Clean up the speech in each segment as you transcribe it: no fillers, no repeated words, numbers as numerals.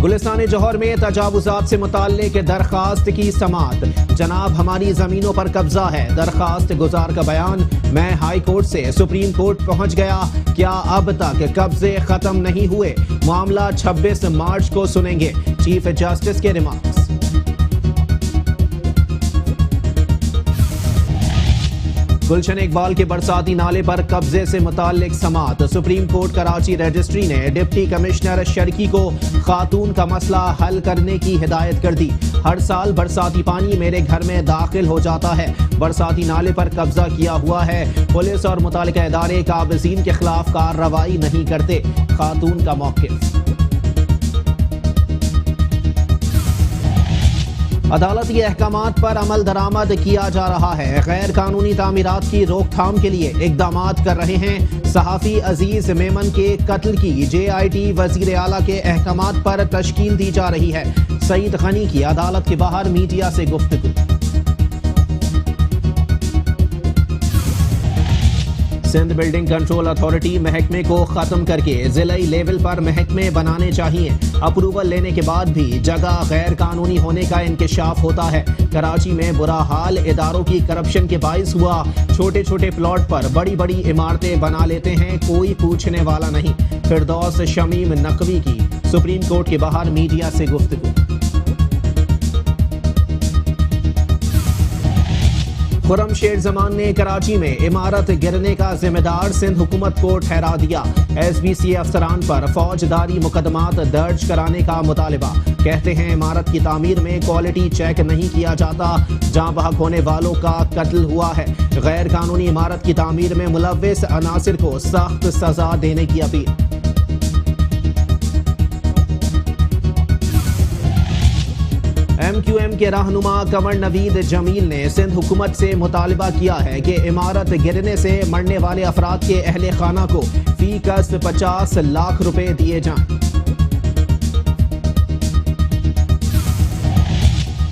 गुलिस्तान जौहर में तजावुजात से मुताल्लिक दरखास्त की समाअत। जनाब हमारी जमीनों पर कब्जा है, दरखास्त गुजार का बयान। मैं हाई कोर्ट से सुप्रीम कोर्ट पहुंच गया, क्या अब तक कब्जे खत्म नहीं हुए? मामला 26 मार्च को सुनेंगे, चीफ जस्टिस के रिमार्क्स। गुलशन इकबाल के बरसाती नाले पर कब्जे से मुताल्लिक समाअत। सुप्रीम कोर्ट कराची रजिस्ट्री ने डिप्टी कमिश्नर शर्की को खातून का मसला हल करने की हिदायत कर दी। हर साल बरसाती पानी मेरे घर में दाखिल हो जाता है, बरसाती नाले पर कब्जा किया हुआ है, पुलिस और मुतालिका इदारे काबिज़ीन के खिलाफ कार्रवाई नहीं करते, खातून का मौक़िफ़। अदालती अहकामात पर अमल दरामद किया जा रहा है। गैर कानूनी तामीरात की रोकथाम के लिए इक़दामात कर रहे हैं। सहाफ़ी अजीज मेमन के कत्ल की JIT वज़ीर आला के अहकामात पर तश्कील दी जा रही है। सईद गनी की अदालत के बाहर मीडिया से गुफ्तगू। सिंध बिल्डिंग कंट्रोल अथॉरिटी महकमे को खत्म करके जिलाई लेवल पर महकमे बनाने चाहिए। अप्रूवल लेने के बाद भी जगह गैर कानूनी होने का इंकशाफ होता है। कराची में बुरा हाल इदारों की करप्शन के बाइस हुआ। छोटे छोटे प्लॉट पर बड़ी बड़ी इमारतें बना लेते हैं, कोई पूछने वाला नहीं। फिरदौस शमीम नकवी की सुप्रीम कोर्ट के बाहर मीडिया से गुफ्तगू। खुर्रम शेर जमान ने कराची में इमारत गिरने का जिम्मेदार सिंध हुकूमत को ठहरा दिया। SBC अफसरान पर फौजदारी मुकदमात दर्ज कराने का मुतालिबा। कहते हैं इमारत की तामीर में क्वालिटी चेक नहीं किया जाता, जाँ बहक होने वालों का कत्ल हुआ है। गैर कानूनी इमारत की तामीर में मुलव्विस अनासिर को सख्त सजा देने की अपील। MQM के रहनुमा कमर नवीद जमील ने सिंध हुकूमत से मुतालिबा किया है कि इमारत गिरने से मरने वाले अफराद के अहले खाना को फी कस 50 लाख रुपए दिए जाएं।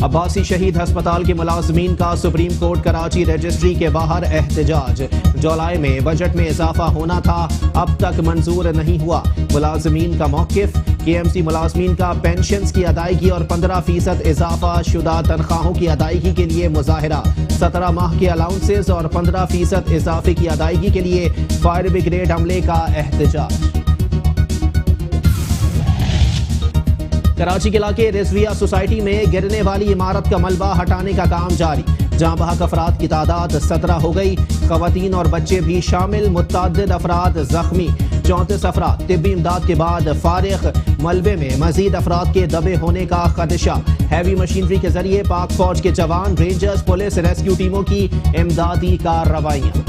अब्बासी शहीद अस्पताल के मुलाजमीन का सुप्रीम कोर्ट कराची रजिस्ट्री के बाहर एहतजाज। जुलाई में बजट में इजाफा होना था, अब तक मंजूर नहीं हुआ। मुलाजमीन का मौक़िफ़। KMC मुलाजमीन का पेंशन्स की अदायगी और 15% इजाफा शुदा तनख्वाहों की अदायगी के लिए मुजाहिरा। 17 माह के अलाउंसेस और 15% इजाफे की अदायगी के लिए फायर ब्रिगेड अमले का एहतजाज। कराची के इलाके रिजविया सोसाइटी में गिरने वाली इमारत का मलबा हटाने का काम जारी। जहाँ बहक अफराद की तादाद 17 हो गई, खवातीन और बच्चे भी शामिल। मुतअद्दिद अफराद जख्मी, 34 अफराद तिब्बी इमदाद के बाद फारिग। मलबे में मजीद अफराद के दबे होने का खदशा। हैवी मशीनरी के जरिए पाक फौज के जवान, रेंजर्स, पुलिस, रेस्क्यू टीमों की इमदादी कार्रवाइयाँ।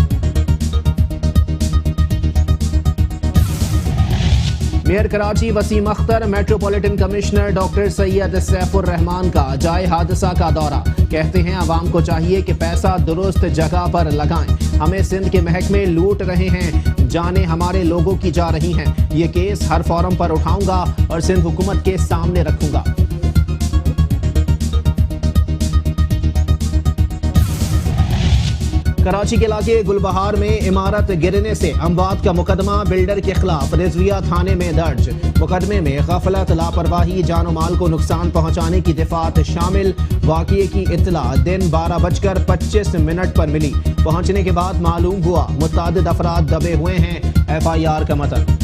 Mayor Karachi Waseem Akhtar, metropolitan commissioner doctor Syed Saifur Rehman का जाए हादसा का दौरा। कहते हैं आवाम को चाहिए कि पैसा दुरुस्त जगह पर लगाएं। हमें सिंध के महकमे लूट रहे हैं, जाने हमारे लोगों की जा रही हैं। ये केस हर फोरम पर उठाऊंगा और सिंध हुकूमत के सामने रखूंगा। कराची के इलाके गुलबहार में इमारत गिरने से अमवात का मुकदमा बिल्डर के खिलाफ रिजविया थाने में दर्ज। मुकदमे में गफलत, लापरवाही, जानो माल को नुकसान पहुंचाने की दिफात शामिल। वाक़ये की इत्तला दिन 12:25 पर मिली। पहुंचने के बाद मालूम हुआ मुतअद्दिद अफराद दबे हुए हैं। FIR का मतन।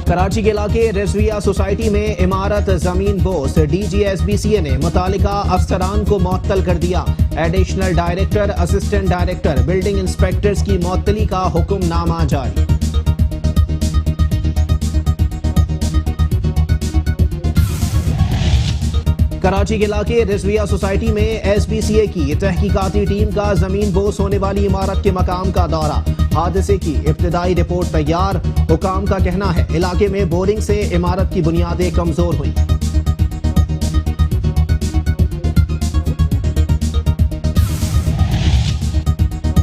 कराची के इलाके रिजविया सोसाइटी में इमारत जमीन बोस। DG SBCA ने मुतालिका अफसरान को मुअत्तल कर दिया। Additional director, assistant director, building inspectors की मुअत्तली का हुक्मनामा जारी। कराची के इलाके रिजविया सोसाइटी में SBCA की तहकीकाती टीम का जमीन बोस होने वाली इमारत के मकाम का दौरा। हादसे की इब्तिदाई रिपोर्ट तैयार। हुकाम का कहना है इलाके में बोरिंग से इमारत की बुनियादें कमजोर हुई।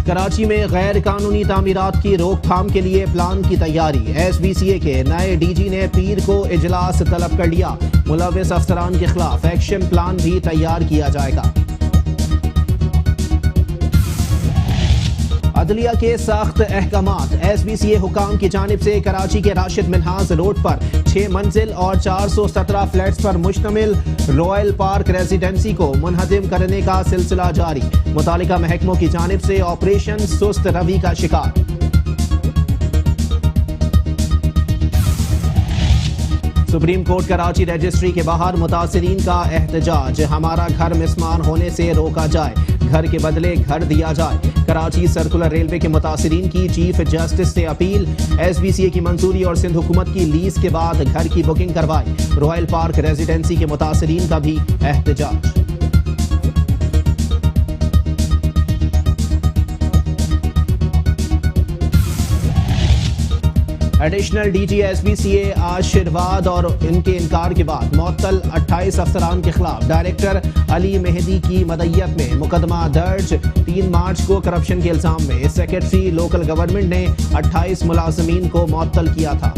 कराची में गैर कानूनी तामीरात की रोकथाम के लिए प्लान की तैयारी। SBCA के नए DG ने पीर को इजलास तलब कर लिया। मुलव्विस अफसरान के खिलाफ एक्शन प्लान भी तैयार किया जाएगा। अदलिया के सख्त अहकामात। SBCA हुकाम की जानिब से कराची के राशिद मिन्हाज रोड पर 6 मंजिल और 417 फ्लैट्स पर मुश्तमिल रॉयल पार्क रेजिडेंसी को मुनहदिम करने का सिलसिला जारी। मुतालिका महकमों की जानिब से ऑपरेशन सुस्त रवि का शिकार। सुप्रीम कोर्ट कराची रजिस्ट्री के बाहर मुतासिरीन का एहतजाज। हमारा घर मिसमान होने से रोका जाए, घर के बदले घर दिया जाए। कराची सर्कुलर रेलवे के मुतासिरीन की चीफ जस्टिस से अपील। SBCA की मंजूरी और सिंध हुकूमत की लीज के बाद घर की बुकिंग करवाई। रॉयल पार्क रेजिडेंसी के मुतासिरीन का भी एहतजाज। एडिशनल DG SBCA आशीर्वाद और इनके इनकार के बाद मुअत्तल 28 अफसरान के खिलाफ डायरेक्टर अली मेहदी की मदय्यत में मुकदमा दर्ज। 3 मार्च को करप्शन के इल्जाम में सेक्रेटरी लोकल गवर्नमेंट ने 28 मुलाजमीन को मुअत्तल किया था।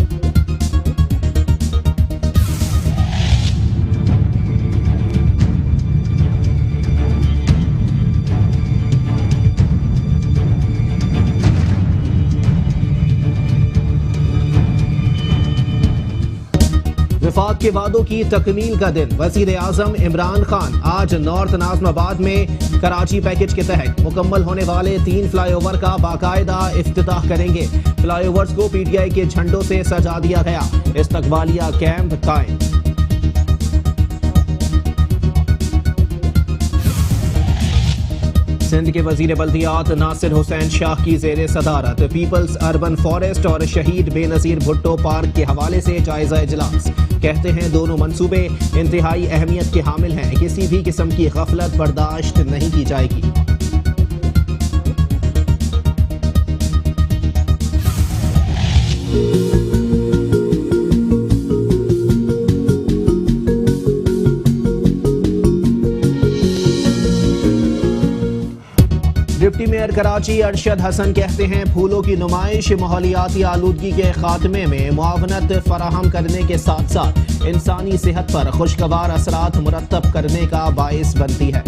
वफाक के वादों की तकमील का दिन। वज़ीर आज़म इमरान खान आज नॉर्थ नाज़िमाबाद में कराची पैकेज के तहत मुकम्मल होने वाले 3 फ्लाईओवर का बाकायदा इफ्तिताह करेंगे। फ्लाईओवर्स को PTI के झंडों से सजा दिया गया। इस्तकबालिया कैंप कायम। सिंध के वजीर बल्दियात नासिर हुसैन शाह की ज़ेरे सदारत पीपल्स अर्बन फॉरेस्ट और शहीद बेनज़ीर भुट्टो पार्क के हवाले से जायजा इजलास। कहते हैं दोनों मंसूबे इंतहाई अहमियत के हामिल हैं, किसी भी किस्म की गफलत बर्दाश्त नहीं की जाएगी। डिप्टी मेयर कराची अरशद हसन कहते हैं फूलों की नुमाइश माहौलियाती आलूदगी के खात्मे में मुआवनत फराहम करने के साथ साथ इंसानी सेहत पर खुशगवार असरात मुरत्तब करने का बाइस बनती है।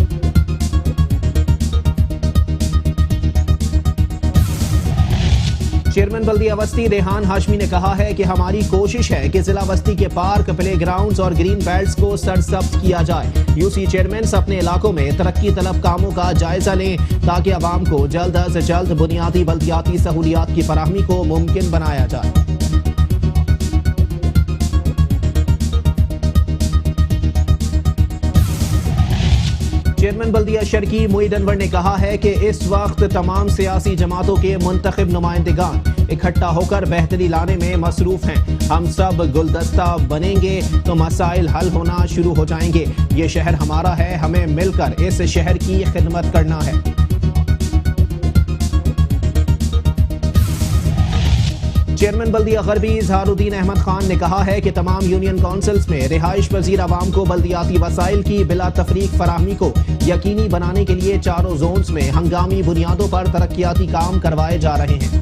चेयरमैन बल्दिया वस्ती रेहान हाशमी ने कहा है कि हमारी कोशिश है कि जिला वस्ती के पार्क, प्ले ग्राउंड्स और ग्रीन बेल्ट्स को सरसब्ज किया जाए। UC चेयरमैन अपने इलाकों में तरक्की तलब कामों का जायजा लें ताकि आवाम को जल्द अज जल्द बुनियादी बल्दियाती सहूलियात की फराहमी को मुमकिन बनाया जाए। चेयरमैन बल्दिया शर्की मोईद अनवर ने कहा है कि इस वक्त तमाम सियासी जमातों के मुंतखब नुमाइंदगान इकट्ठा होकर बेहतरी लाने में मसरूफ हैं। हम सब गुलदस्ता बनेंगे तो मसाइल हल होना शुरू हो जाएंगे। ये शहर हमारा है, हमें मिलकर इस शहर की खिदमत करना है। चेयरमैन बल्दिया गरबी इजहारुद्दीन अहमद खान ने कहा है कि तमाम यूनियन काउंसिल्स में रिहाइश पजीर आवाम को बल्दियाती वसाइल की बिला तफरीक फराहमी को यकीनी बनाने के लिए चारों जोन्स में हंगामी बुनियादों पर तरक्कियाती काम करवाए जा रहे हैं।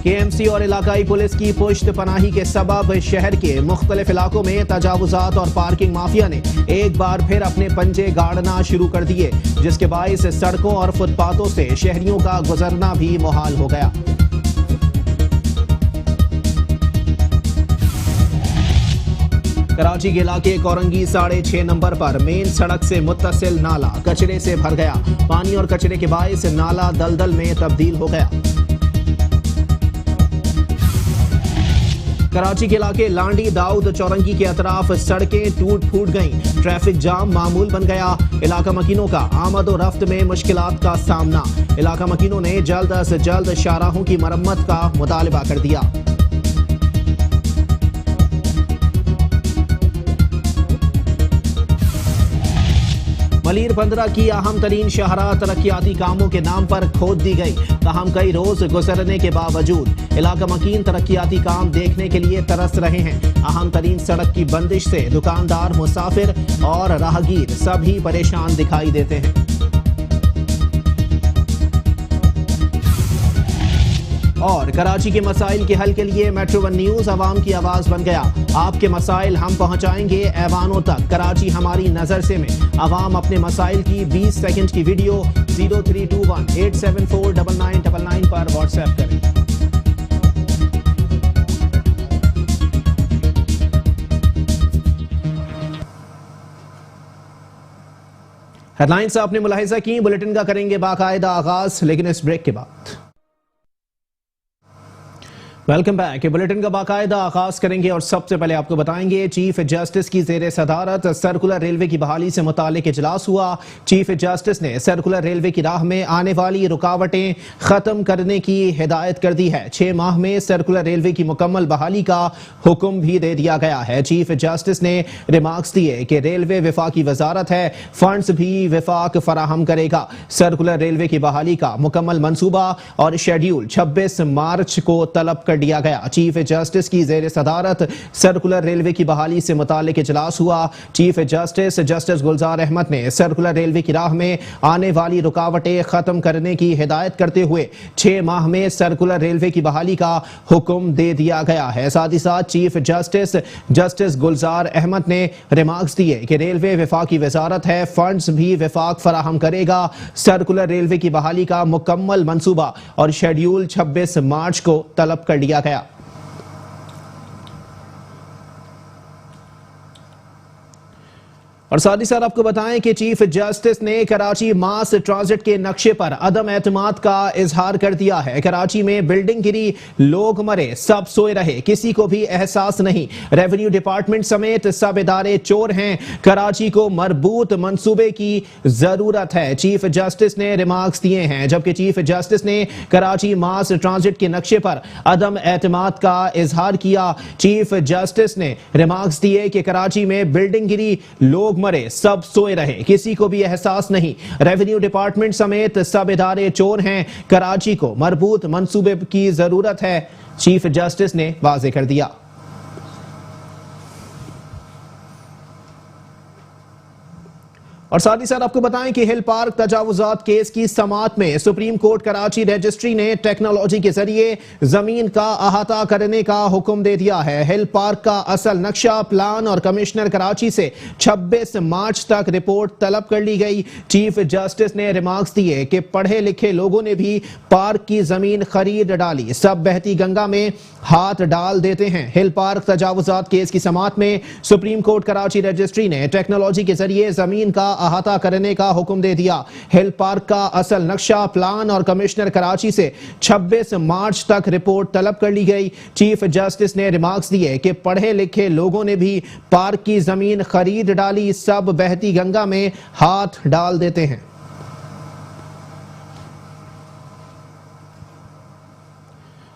KMC और इलाकाई पुलिस की पुश्त पनाही के सबब शहर के मुख्तलिफ इलाकों में तजावुजात और पार्किंग माफिया ने एक बार फिर अपने पंजे गाड़ना शुरू कर दिए, जिसके बाइस सड़कों और फुटपाथों से शहरियों का गुजरना भी मुहाल हो गया। कराची के इलाके कोरंगी 6.5 नंबर पर मेन सड़क से मुत्तसिल नाला कचरे से भर गया। पानी और कचरे के बाइस नाला दलदल में तब्दील हो गया। कराची के इलाके लांडी दाऊद चौरंगी के अतराफ सड़कें टूट फूट गईं। ट्रैफिक जाम मामूल बन गया। इलाका मकीनों का आमद और रफ्त में मुश्किलात का सामना। इलाका मकीनों ने जल्द अज जल्द शाहराहों की मरम्मत का मुतालबा कर दिया। मलीर 15 की अहम तरीन शाहराह तरक्याती कामों के नाम पर खोद दी गई। ताहम कई रोज गुजरने के बावजूद इलाका मकीन तरक्याती काम देखने के लिए तरस रहे हैं। अहम तरीन सड़क की बंदिश से दुकानदार, मुसाफिर और राहगीर सभी परेशान दिखाई देते हैं। और कराची के मसाइल के हल के लिए Metro One न्यूज आवाम की आवाज बन गया। आपके मसाइल हम पहुंचाएंगे ऐवानों तक। कराची हमारी नजर से में आवाम अपने मसाइल की 20 सेकंड की वीडियो 0321-874-9999 पर व्हाट्सएप करें। हेडलाइंस आपने मुलाहिजा की, बुलेटिन का करेंगे बाकायदा आगाज, लेकिन इस ब्रेक के बाद। Welcome back. बुलेटिन का बाकायदा आगाज करेंगे और सबसे पहले आपको बताएंगे चीफ जस्टिस की जेर सदारत सर्कुलर रेलवे की बहाली से मुतालिक इजलास हुआ। चीफ जस्टिस ने सर्कुलर रेलवे की राह में आने वाली रुकावटें खत्म करने की हिदायत कर दी है। 6 माह में सर्कुलर रेलवे की मुकम्मल बहाली का हुक्म भी दे दिया गया है। चीफ जस्टिस ने रिमार्क्स दिए कि रेलवे विफाकी वजारत है, फंड्स भी विफाक फराहम करेगा। सर्कुलर रेलवे की बहाली का मुकम्मल मनसूबा और शेड्यूल 26 मार्च को तलब कर दिया गया। चीफ जस्टिस की जेर सदारत सर्कुलर रेलवे की बहाली से मुतालिक इजलास हुआ। चीफ जस्टिस गुलजार अहमद ने सर्कुलर रेलवे की राह में आने वाली रुकावटें खत्म करने की हिदायत करते हुए 6 माह में सर्कुलर रेलवे की बहाली का हुक्म दे दिया गया है। साथ ही साथ चीफ जस्टिस गुलजार अहमद ने रिमार्क्स दिए कि रेलवे विफाकी वजारत है, फंड्स भी विफाक फराहम करेगा। सर्कुलर रेलवे की बहाली का मुकम्मल मंसूबा और शेड्यूल 26 मार्च को तलब कर लिया गया। और साथ ही साथ आपको बताएं कि चीफ जस्टिस ने कराची मास ट्रांजिट के नक्शे पर अदम एतमाद का इजहार कर दिया है। कराची में बिल्डिंग गिरी, लोग मरे, सब सोए रहे, किसी को भी एहसास नहीं। रेवेन्यू डिपार्टमेंट समेत सब इदारे चोर हैं। कराची को मरबूत मंसूबे की जरूरत है, चीफ जस्टिस ने रिमार्क्स दिए हैं। जबकि चीफ जस्टिस ने कराची मास ट्रांजिट के नक्शे पर अदम एतमाद का इजहार किया। चीफ जस्टिस ने रिमार्क्स दिए कि कराची में बिल्डिंग गिरी, लोग मरे, सब सोए रहे, किसी को भी एहसास नहीं। रेवेन्यू डिपार्टमेंट समेत सब इदारे चोर हैं। कराची को मरबूत मंसूबे की जरूरत है, चीफ जस्टिस ने वाजे कर दिया। और साथ ही साथ आपको बताएं कि हिल पार्क तजावुजात केस की समाअत में सुप्रीम कोर्ट कराची रजिस्ट्री ने टेक्नोलॉजी के जरिए जमीन का अहाता करने का हुक्म दे दिया है। हिल पार्क का असल नक्शा, प्लान और कमिश्नर कराची से 26 मार्च तक रिपोर्ट तलब कर ली गई। चीफ जस्टिस ने रिमार्क्स दिए कि पढ़े लिखे लोगों ने भी पार्क की जमीन खरीद डाली, सब बहती गंगा में हाथ डाल देते हैं। हिल पार्क तजावुजात केस की समाअत में सुप्रीम कोर्ट कराची रजिस्ट्री ने टेक्नोलॉजी के जरिए जमीन का अहाता करने का हुक्म दे दिया। हिल पार्क का असल नक्शा, प्लान और कमिश्नर कराची से 26 मार्च तक रिपोर्ट तलब कर ली गई। चीफ जस्टिस ने रिमार्क्स दिए कि पढ़े लिखे लोगों ने भी पार्क की जमीन खरीद डाली, सब बहती गंगा में हाथ डाल देते हैं।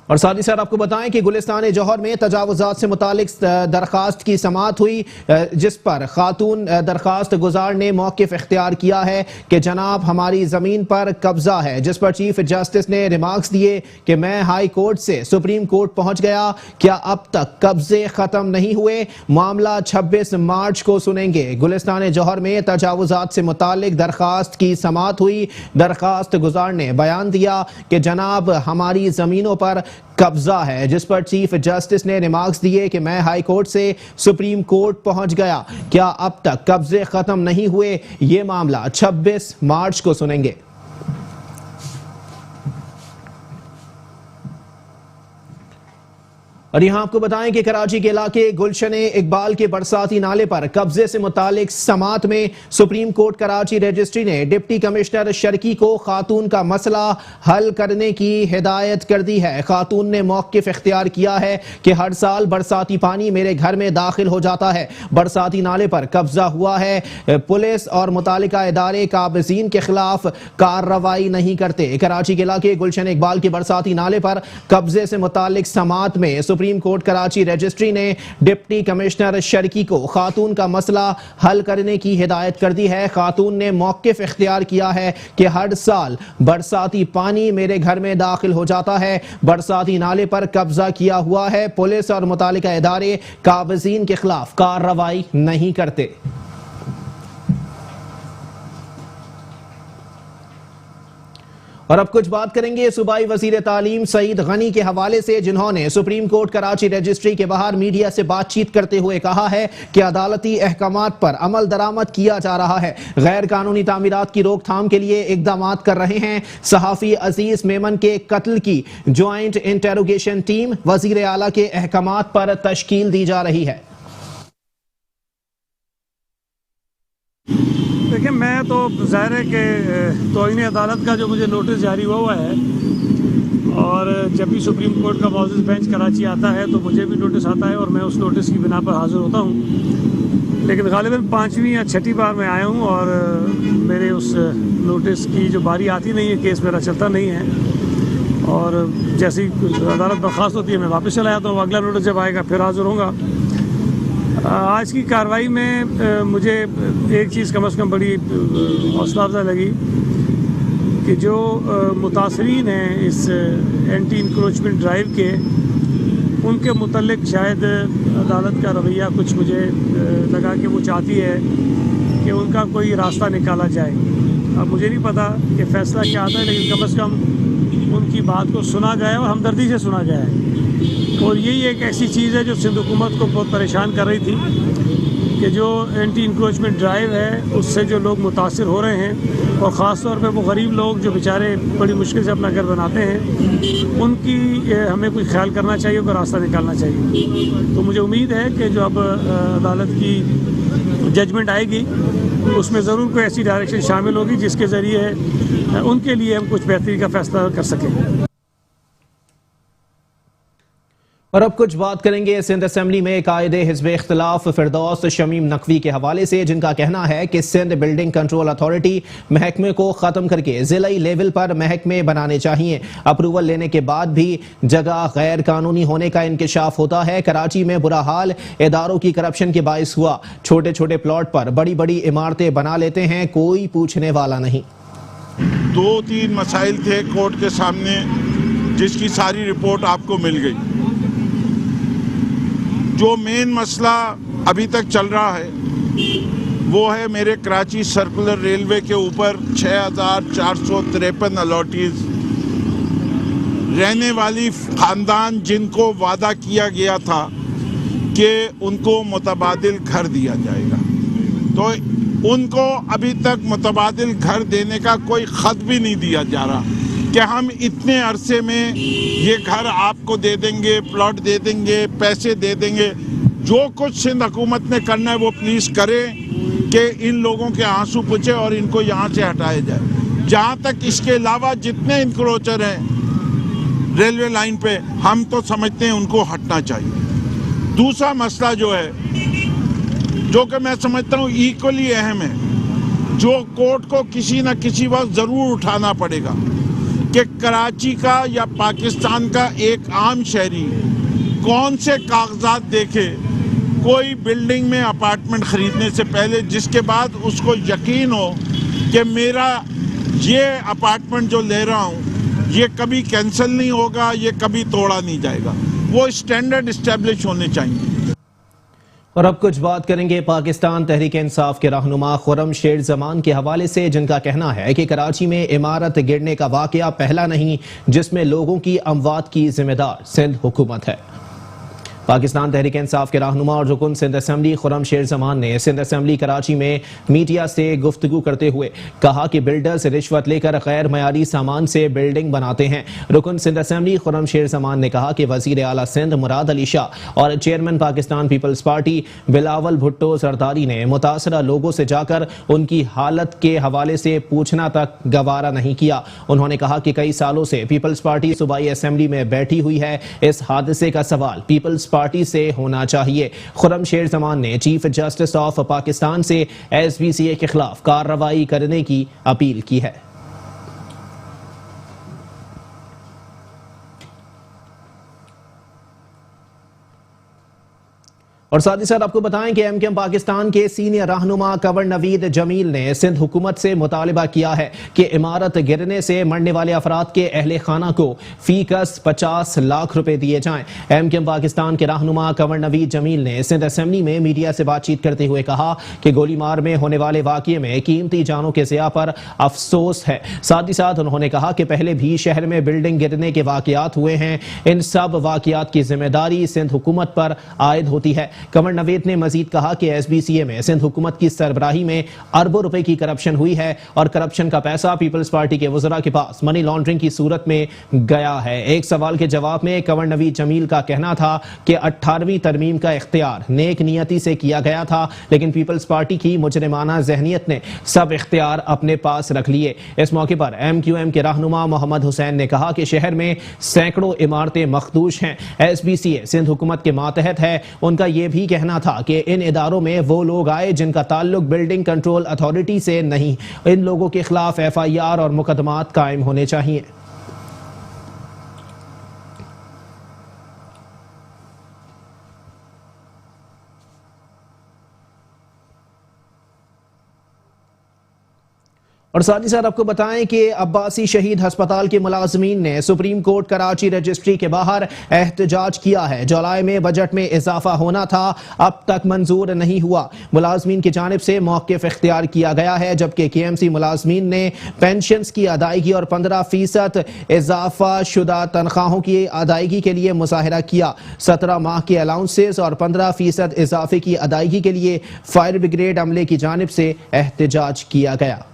और साथ ही साथ आपको बताएं कि गुलिस्तान जौहर में तजावुजात से मुतालिक दरखास्त की समाअत हुई, जिस पर खातून दरखास्त गुजार ने मौक़िफ़ इख्तियार किया है कि जनाब हमारी ज़मीन पर कब्जा है। जिस पर चीफ जस्टिस ने रिमार्क्स दिए कि मैं हाई कोर्ट से सुप्रीम कोर्ट पहुंच गया, क्या अब तक कब्जे ख़त्म नहीं हुए? मामला 26 मार्च को सुनेंगे। गुलिस्तान जौहर में तजावुजात से मुतालिक दरखास्त की समाअत हुई। दरखास्त गुजार ने बयान दिया कि जनाब हमारी ज़मीनों पर कब्जा है, जिस पर चीफ जस्टिस ने रिमार्क्स दिए कि मैं हाई कोर्ट से सुप्रीम कोर्ट पहुंच गया, क्या अब तक कब्जे खत्म नहीं हुए? ये मामला 26 मार्च को सुनेंगे। और यहां आपको बताएं कि कराची के इलाके गुलशन इकबाल के बरसाती नाले पर कब्जे से मुतालिक समाअत में सुप्रीम कोर्ट कराची रजिस्ट्री ने डिप्टी कमिश्नर शर्की को खातून का मसला हल करने की हिदायत कर दी है। खातून ने मौक़िफ़ इख्तियार किया है कि हर साल बरसाती पानी मेरे घर में दाखिल हो जाता है, बरसाती नाले पर कब्जा हुआ है, पुलिस और मुतालिका इदारे काबिज़ीन के खिलाफ कार्रवाई नहीं करते। कराची के इलाके गुलशन इकबाल के बरसाती नाले पर कब्जे से मुतालिक समाअत में सुप्रीम कोर्ट कराची रजिस्ट्री ने डिप्टी कमिश्नर शर्की को खातून का मसला हल करने की हिदायत कर दी है। खातून ने मौक़िफ़ इख्तियार किया है कि हर साल बरसाती पानी मेरे घर में दाखिल हो जाता है, बरसाती नाले पर कब्जा किया हुआ है, पुलिस और मुतालिका इदारे काबिज़ीन के खिलाफ कार्रवाई नहीं करते। और अब कुछ बात करेंगे सूबाई वजीर तालीम सईद गनी के हवाले से, जिन्होंने सुप्रीम कोर्ट कराची रजिस्ट्री के बाहर मीडिया से बातचीत करते हुए कहा है कि अदालती अहकामात पर अमल दरामद किया जा रहा है, गैर कानूनी तामीरात की रोकथाम के लिए इकदाम कर रहे हैं। सहाफी अजीज मेमन के कत्ल की ज्वाइंट इंटेरोगेशन टीम वजीर आला के अहकामात पर तश्कील दी जा रही है। देखिए, मैं तो ज़ाहिर है कि तौहीन अदालत का जो मुझे नोटिस जारी हुआ है, और जब भी सुप्रीम कोर्ट का मौजूद बेंच कराची आता है तो मुझे भी नोटिस आता है और मैं उस नोटिस की बिना पर हाजिर होता हूँ। लेकिन गालिबन 5वीं या 6ठी बार मैं आया हूँ और मेरे उस नोटिस की जो बारी आती नहीं है, केस मेरा चलता नहीं है, और जैसी अदालत बर्खास्त होती है मैं वापस चला जाता हूँ। अगला नोटिस जब आएगा फिर हाजिर होऊंगा। आज की कार्रवाई में मुझे एक चीज़ कम से कम बड़ी हौसला अफजा लगी कि जो मुतासरीन हैं इस एंटी इंक्रोचमेंट ड्राइव के, उनके मुतल्लिक शायद अदालत का रवैया कुछ मुझे लगा कि वो चाहती है कि उनका कोई रास्ता निकाला जाए। अब मुझे नहीं पता कि फ़ैसला क्या आता है, लेकिन कम से कम उनकी बात को सुना गया है और हमदर्दी से सुना गया है। और यही एक ऐसी चीज़ है जो सिंध हुकूमत को बहुत परेशान कर रही थी कि जो एंटी इंक्रोचमेंट ड्राइव है उससे जो लोग मुतासिर हो रहे हैं, और ख़ास तौर पे वो गरीब लोग जो बेचारे बड़ी मुश्किल से अपना घर बनाते हैं, उनकी हमें कुछ ख्याल करना चाहिए, उनका रास्ता निकालना चाहिए। तो मुझे उम्मीद है कि जो अब अदालत की जजमेंट आएगी उसमें ज़रूर कोई ऐसी डायरेक्शन शामिल होगी जिसके ज़रिए उनके लिए हम कुछ बेहतरी का फ़ैसला कर सकें। और अब कुछ बात करेंगे सिंध असेंबली में कायदे हिज़्ब इख्तिलाफ फिरदौस शमीम नकवी के हवाले से, जिनका कहना है कि सिंध बिल्डिंग कंट्रोल अथॉरिटी महकमे को ख़त्म करके ज़िलाई लेवल पर महकमे बनाने चाहिए। अप्रूवल लेने के बाद भी जगह गैर कानूनी होने का इंकशाफ होता है। कराची में बुरा हाल इदारों की करप्शन के बाइस हुआ, छोटे छोटे प्लॉट पर बड़ी बड़ी इमारतें बना लेते हैं, कोई पूछने वाला नहीं। 2-3 मसाइल थे कोर्ट के सामने जिसकी सारी रिपोर्ट आपको मिल गई। जो मेन मसला अभी तक चल रहा है वो है मेरे कराची सर्कुलर रेलवे के ऊपर 6,453 अलॉटीज रहने वाली खानदान जिनको वादा किया गया था कि उनको मुतबादिल घर दिया जाएगा, तो उनको अभी तक मुतबादिल घर देने का कोई ख़त भी नहीं दिया जा रहा कि हम इतने अरसे में ये घर आपको दे देंगे, प्लॉट दे देंगे, पैसे दे देंगे। जो कुछ सिंध हुकूमत ने करना है वो प्लीज़ करें कि इन लोगों के आंसू पूछे और इनको यहाँ से हटाया जाए। जहाँ तक इसके अलावा जितने इंक्रोचर हैं रेलवे लाइन पे, हम तो समझते हैं उनको हटना चाहिए। दूसरा मसला जो है, जो कि मैं समझता हूँ इक्वली अहम है, जो कोर्ट को किसी न किसी वक्त ज़रूर उठाना पड़ेगा कि कराची का या पाकिस्तान का एक आम शहरी कौन से कागजात देखे कोई बिल्डिंग में अपार्टमेंट ख़रीदने से पहले, जिसके बाद उसको यकीन हो कि मेरा ये अपार्टमेंट जो ले रहा हूँ ये कभी कैंसिल नहीं होगा, ये कभी तोड़ा नहीं जाएगा। वो स्टैंडर्ड इस्टेब्लिश होने चाहिए। और अब कुछ बात करेंगे पाकिस्तान तहरीक इंसाफ के रहनुमा खुर्रम शेर जमान के हवाले से, जिनका कहना है कि कराची में इमारत गिरने का वाकया पहला नहीं जिसमें लोगों की अमवात की जिम्मेदार सिंध हुकूमत है। पाकिस्तान तहरीक इंसाफ के रहनुमा और रुकन सिंध असेंबली खुर्रम शेर जमान ने सिंध असेंबली कराची में मीडिया से गुफ्तगू करते हुए कहा कि बिल्डर्स रिश्वत लेकर गैर मयारी सामान से बिल्डिंग बनाते हैं। रुकन सिंध असेंबली खुर्रम शेर जमान ने कहा कि वजीर आला सिंध मुराद अली शाह और चेयरमैन पाकिस्तान पीपल्स पार्टी बिलावल भुट्टो जरदारी ने मुतासरा लोगों से जाकर उनकी हालत के हवाले से पूछना तक गवारा नहीं किया। उन्होंने कहा कि कई सालों से पीपल्स पार्टी सूबाई असेंबली में बैठी हुई है, इस हादसे का सवाल पीपल्स पार्टी से होना चाहिए। खुर्रम शेर जमान ने चीफ जस्टिस ऑफ पाकिस्तान से SBCA के खिलाफ कार्रवाई करने की अपील की है। और साथ ही साथ आपको बताएं कि एमकेएम पाकिस्तान के सीनियर रहनुमा कंवर नवीद जमील ने सिंध हुकूमत से मुतालिबा किया है कि इमारत गिरने से मरने वाले अफराद के अहले खाना को फीकस 50 लाख रुपए दिए जाएं। एमकेएम पाकिस्तान के रहनुमा कंवर नवीद जमील ने सिंध असेंबली में मीडिया से बातचीत करते हुए कहा कि गोलीमार में होने वाले वाकये में कीमती जानों के ज़िया पर अफसोस है। साथ ही साथ उन्होंने कहा कि पहले भी शहर में बिल्डिंग गिरने के वाकयात हुए हैं, इन सब वाकयात की जिम्मेदारी सिंध हुकूमत पर आयद होती है। कंवर नवीद ने मजीद कहा कि एसबीसीए में सिंध हुकूमत की सरबराही में अरबों रुपए की करप्शन हुई है और करप्शन का पैसा पीपल्स पार्टी के वज़रा के पास मनी लॉन्ड्रिंग की सूरत में गया है। एक सवाल के जवाब में कंवर नवीद जमील का कहना था कि 18वीं तरमीम का इख्तियार नेक नियति से किया गया था, लेकिन पीपल्स पार्टी की मुजरिमाना जहनियत ने सब इख्तियार अपने पास रख लिए। इस मौके पर एमक्यूएम के रहनुमा मोहम्मद हुसैन ने कहा कि शहर में सैकड़ों इमारतें मखदूश हैं। एसबीसीए सिंध हुकूमत के मातहत है। उनका यह भी कहना था कि इन इदारों में वो लोग आए जिनका ताल्लुक बिल्डिंग कंट्रोल अथॉरिटी से नहीं। इन लोगों के खिलाफ एफआईआर और मुकदमात कायम होने चाहिए। और साथ ही साथ आपको बताएं कि अब्बासी शहीद अस्पताल के मुलाजमीन ने सुप्रीम कोर्ट कराची रजिस्ट्री के बाहर एहतजाज किया है। जुलाई में बजट में इजाफा होना था, अब तक मंजूर नहीं हुआ। मुलाजमीन की जानिब से मौक़िफ़ इख्तियार किया गया है, जबकि केएमसी मुलाजमीन ने पेंशन की अदायगी और 15% इजाफा शुदा तनख्वाहों की अदायगी के लिए मुजाहरा किया। 17 माह के अलाउंसेस और 15% इजाफे की अदायगी के लिए फायर ब्रिगेड अमले की जानिब से एहतजाज किया गया।